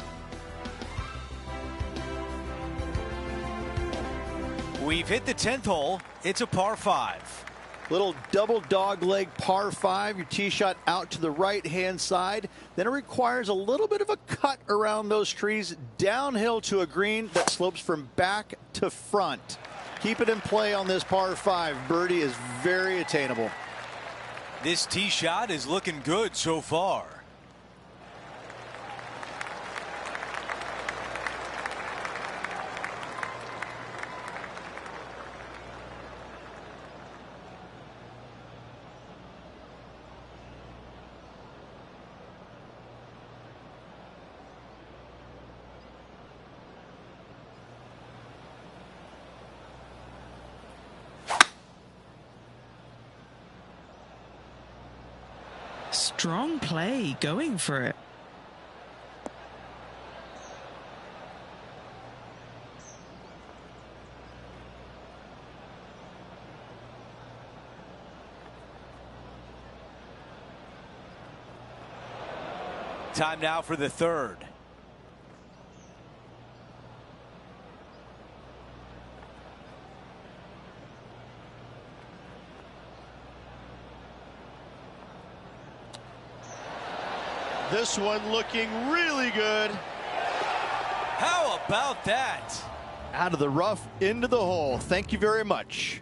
We've hit the 10th hole. It's a par 5. Little double dog leg par 5. Your tee shot out to the right hand side. Then it requires a little bit of a cut around those trees downhill to a green that slopes from back to front. Keep it in play on this par 5. Birdie is very attainable. This tee shot is looking good so far. Strong play, going for it. Time now for the 3rd. This one looking really good. How about that? Out of the rough into the hole. Thank you very much.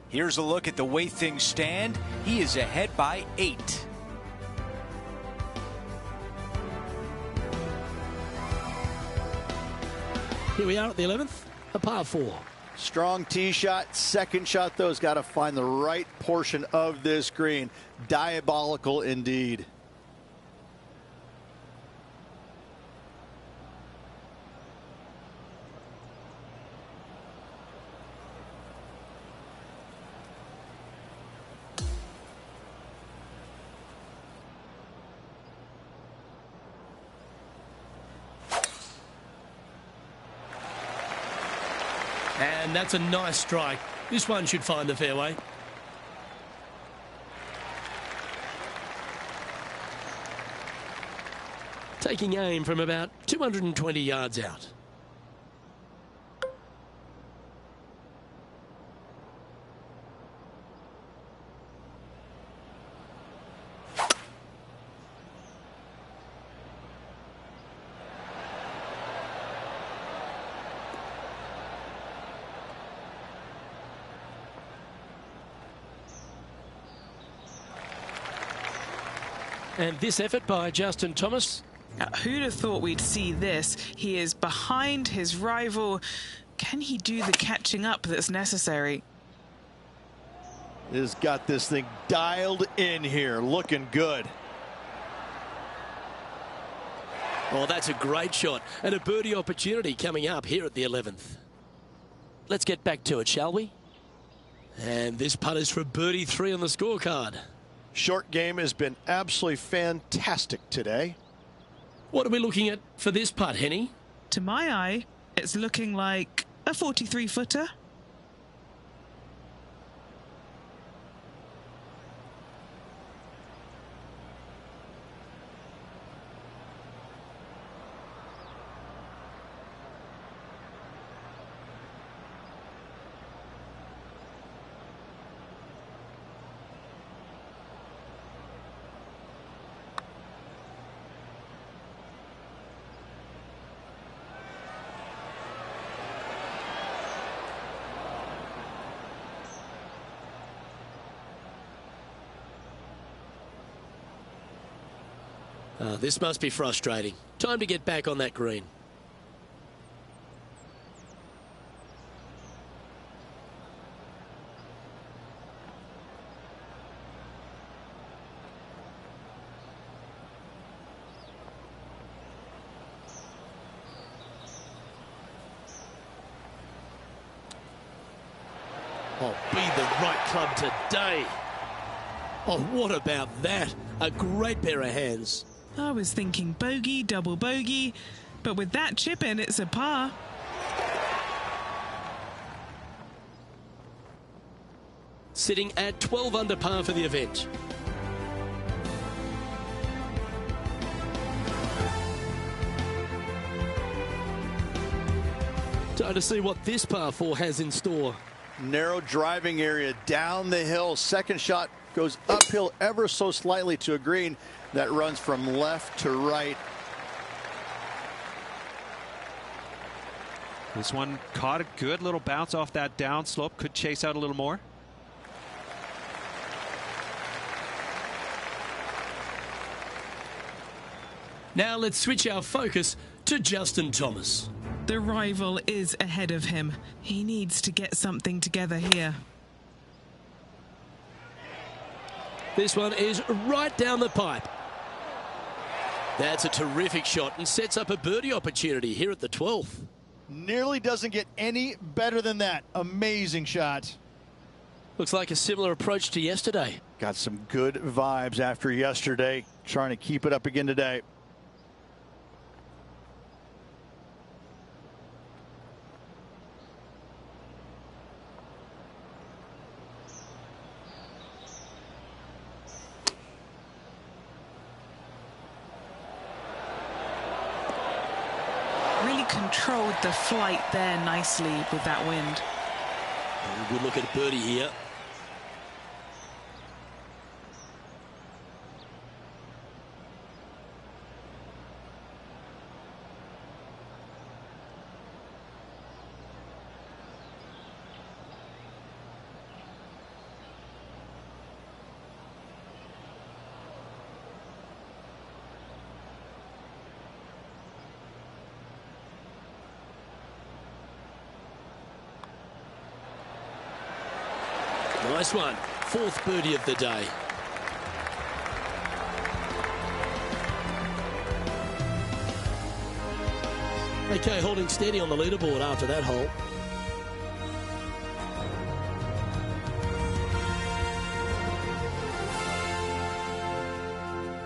Here's a look at the way things stand. He is ahead by 8. Here we are at the 11th, a par 4. Strong tee shot. Second shot, though, has got to find the right portion of this green. Diabolical indeed. And that's a nice strike. This one should find the fairway. taking aim from about 220 yards out. And this effort by Justin Thomas. Who'd have thought we'd see this? He is behind his rival. Can he do the catching up that's necessary? He's got this thing dialed in here, looking good. Oh, that's a great shot and a birdie opportunity coming up here at the 11th. Let's get back to it, shall we? And this putt is for birdie 3 on the scorecard. Short game has been absolutely fantastic today. What are we looking at for this putt, Henny? To my eye, it's looking like a 43-footer. This must be frustrating. Time to get back on that green. Oh, be the right club today. Oh, what about that? A great pair of hands. I was thinking bogey, double bogey, but with that chip in, it's a par. Sitting at 12 under par for the event. Time to see what this par 4 has in store. Narrow driving area down the hill. Second shot goes uphill ever so slightly to a green that runs from left to right. This one caught a good little bounce off that downslope. Could chase out a little more. Now let's switch our focus to Justin Thomas. The rival is ahead of him. He needs to get something together here. This one is right down the pipe. That's a terrific shot and sets up a birdie opportunity here at the 12th. Nearly doesn't get any better than that. Amazing shot. Looks like a similar approach to yesterday. Got some good vibes after yesterday. Trying to keep it up again today. Controlled the flight there nicely with that wind. Good look at birdie here. Nice one. 4th birdie of the day. Okay, holding steady on the leaderboard after that hole.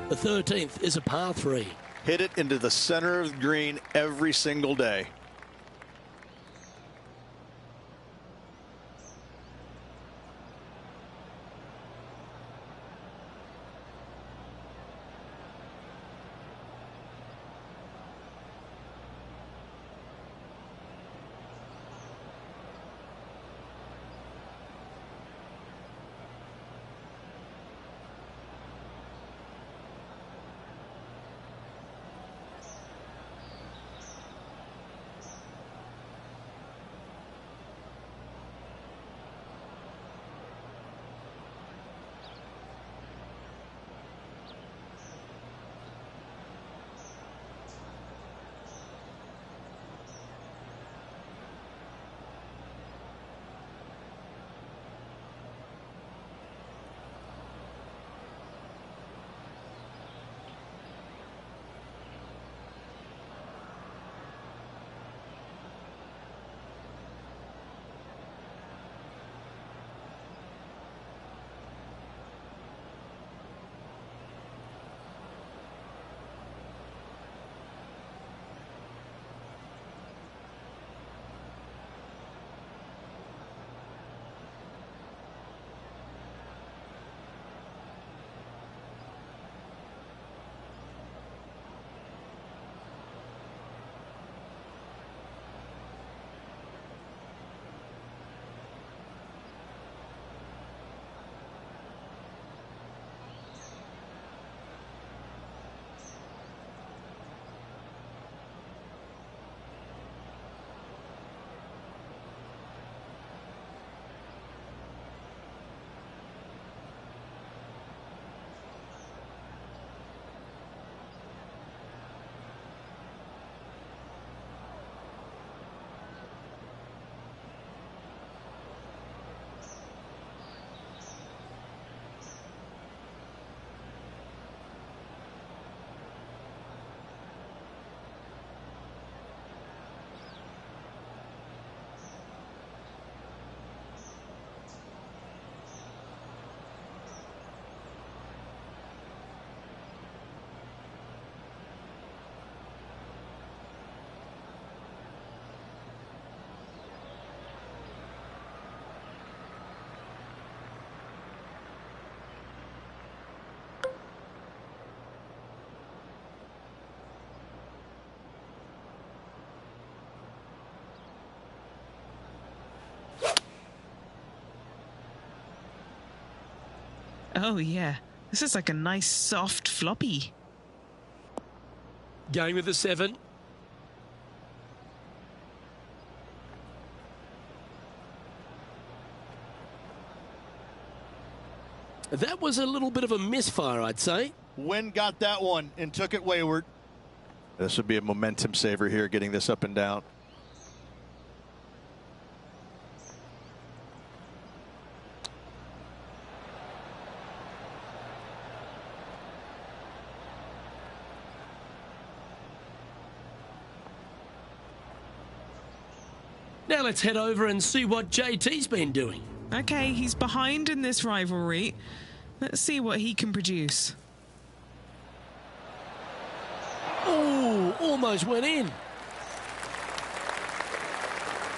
The 13th is a par 3. Hit it into the center of the green every single day. Oh, yeah. This is like a nice, soft floppy. Going with the 7. That was a little bit of a misfire, I'd say. Wynn got that one and took it wayward. This would be a momentum saver here, getting this up and down. Now let's head over and see what JT's been doing. Okay, he's behind in this rivalry. Let's see what he can produce. Oh, almost went in.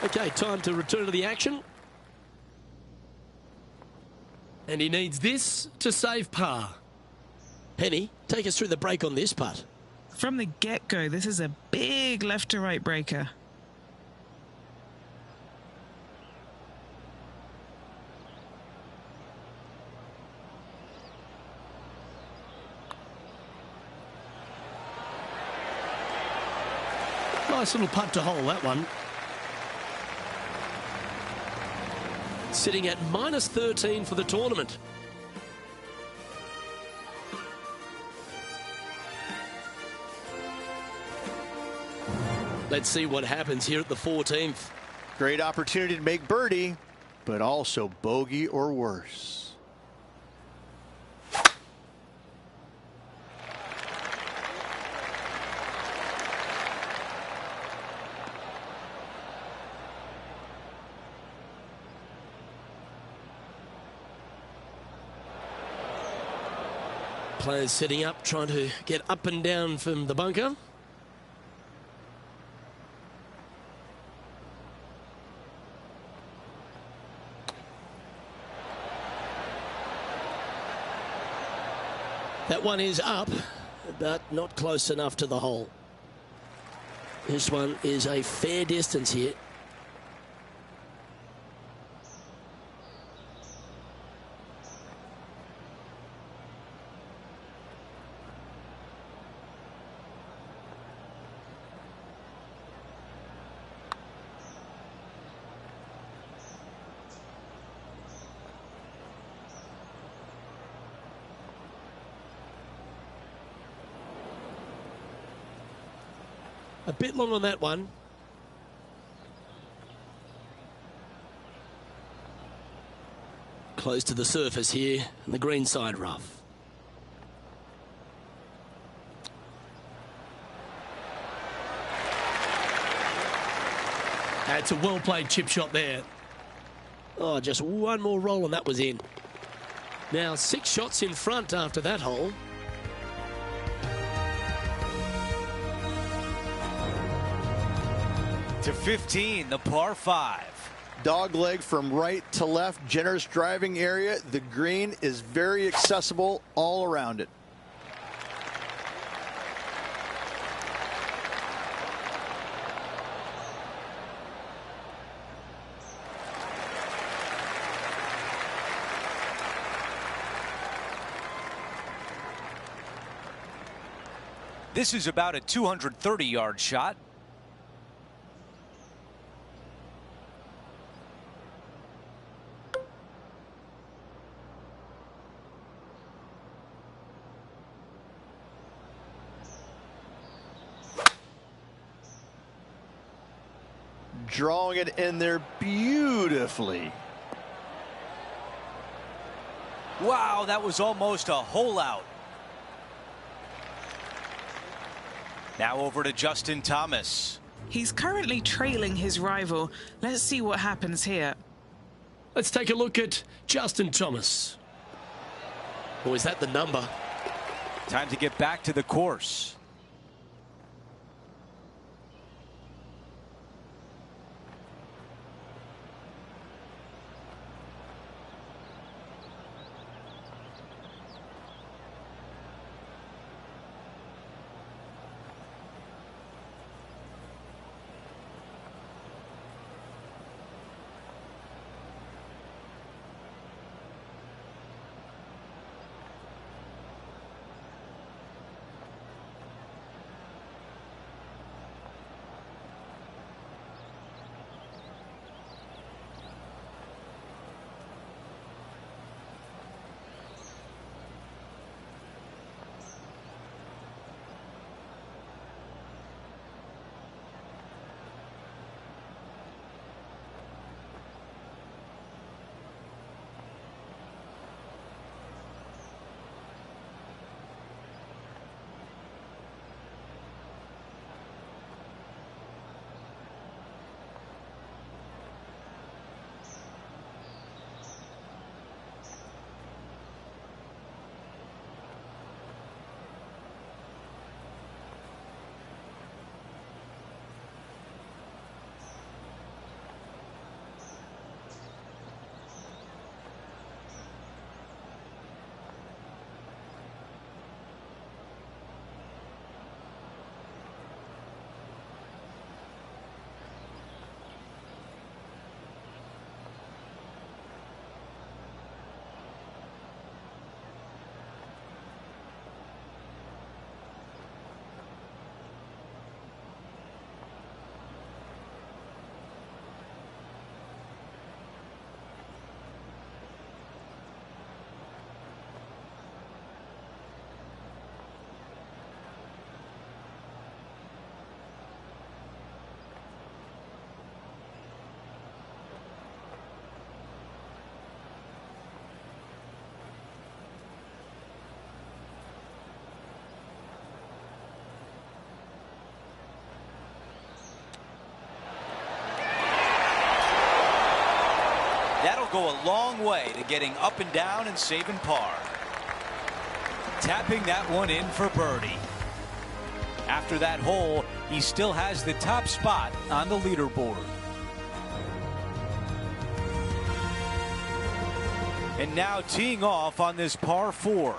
Okay, time to return to the action. And he needs this to save par. Penny, take us through the break on this putt. From the get-go, this is a big left-to-right breaker. Nice little putt to hole, that one. Sitting at minus 13 for the tournament. Let's see what happens here at the 14th. Great opportunity to make birdie, but also bogey or worse. Players setting up, trying to get up and down from the bunker. That one is up, but not close enough to the hole. This one is a fair distance here. A bit long on that one. Close to the surface here, and the green side rough. That's a well-played chip shot there. Oh, just one more roll and that was in. Now 6 shots in front after that hole. To 15, the par 5. Dog leg from right to left, generous driving area. The green is very accessible all around it. This is about a 230-yard shot. Drawing it in there beautifully. Wow, that was almost a hole out. Now over to Justin Thomas. He's currently trailing his rival. Let's see what happens here. Let's take a look at Justin Thomas. Or is that the number? Time to get back to the course. go a long way to getting up and down and saving par. Tapping that one in for birdie. After that hole, he still has the top spot on the leaderboard. And now teeing off on this par 4.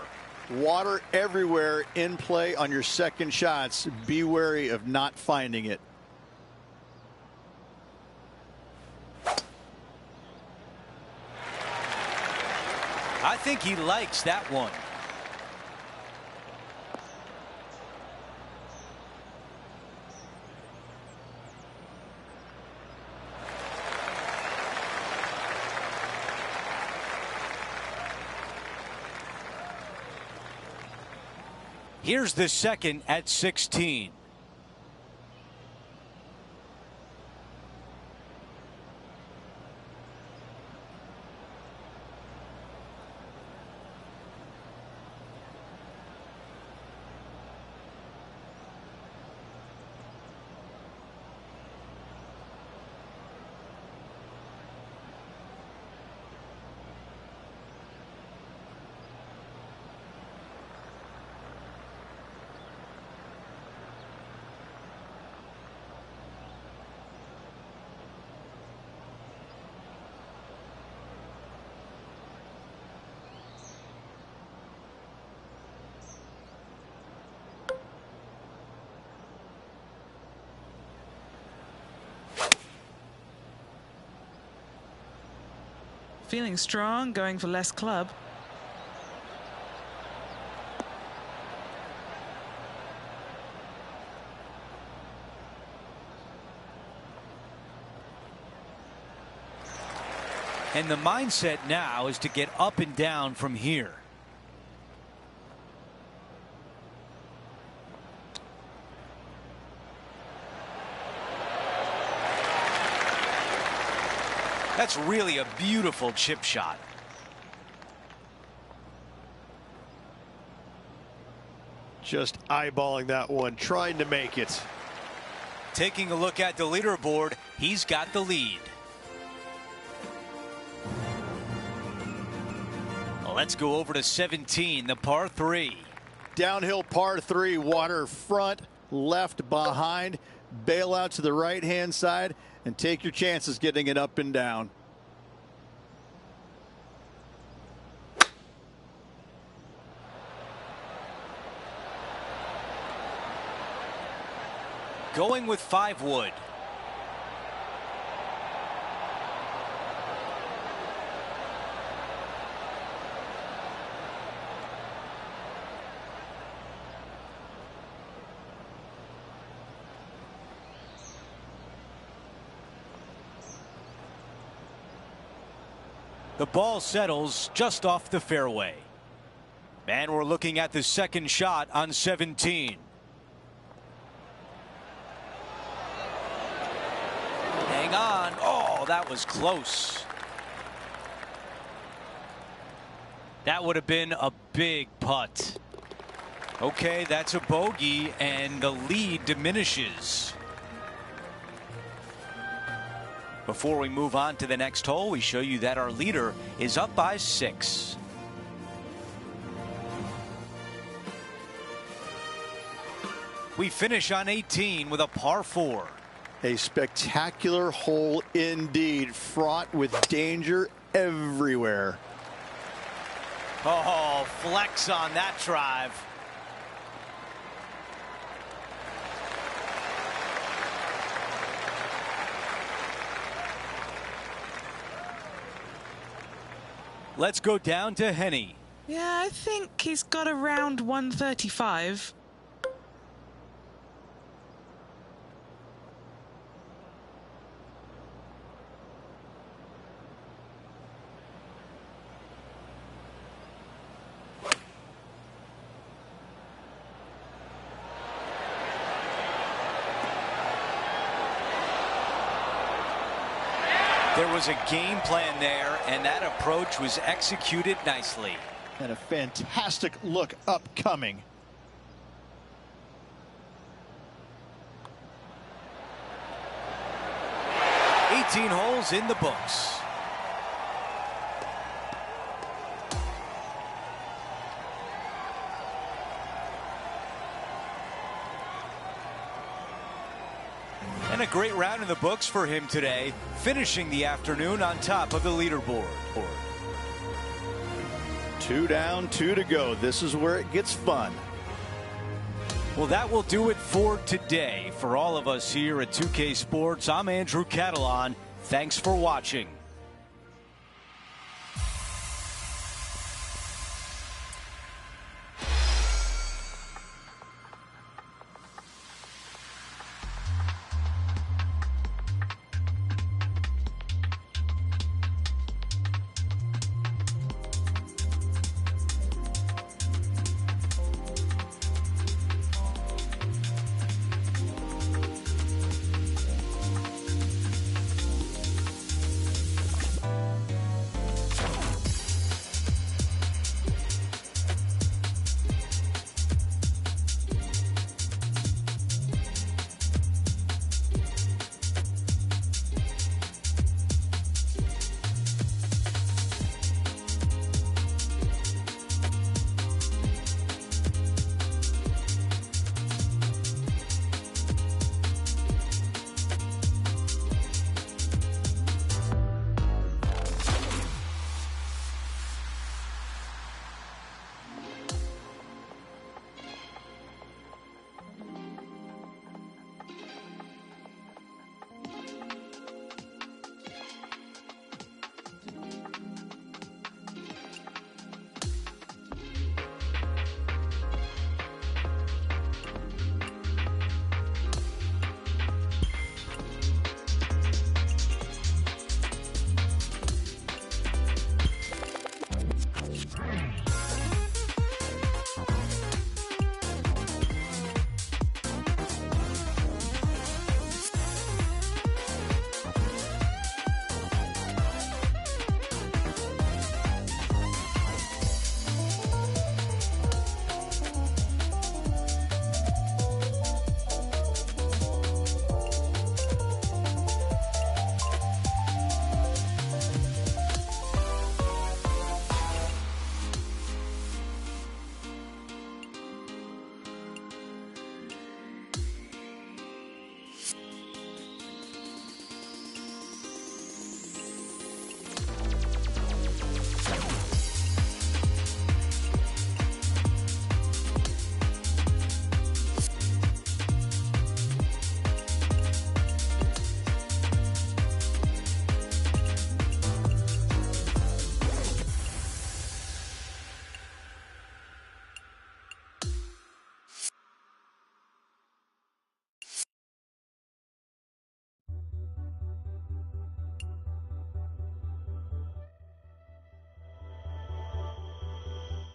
Water everywhere in play on your second shots. Be wary of not finding it. I think he likes that one. Here's the second at 16. Feeling strong, going for less club. And the mindset now is to get up and down from here. That's really a beautiful chip shot. Just eyeballing that one, trying to make it. Taking a look at the leaderboard, he's got the lead. Let's go over to 17, the par 3. Downhill par 3, water front, left behind, bail out to the right-hand side, and take your chances getting it up and down. Going with 5 wood. The ball settles just off the fairway. And we're looking at the second shot on 17. Hang on. Oh, that was close. That would have been a big putt. Okay, that's a bogey, and the lead diminishes. Before we move on to the next hole, we show you that our leader is up by 6. We finish on 18 with a par 4. A spectacular hole indeed, fraught with danger everywhere. Oh, flex on that drive. Let's go down to Henny. Yeah, I think he's got around 135. There was a game plan there, and that approach was executed nicely. And a fantastic look upcoming. "18 holes in the books." And a great round in the books for him today, finishing the afternoon on top of the leaderboard. 2 down, 2 to go. This is where it gets fun. Well, that will do it for today. For all of us here at 2K Sports, I'm Andrew Catalon. Thanks for watching.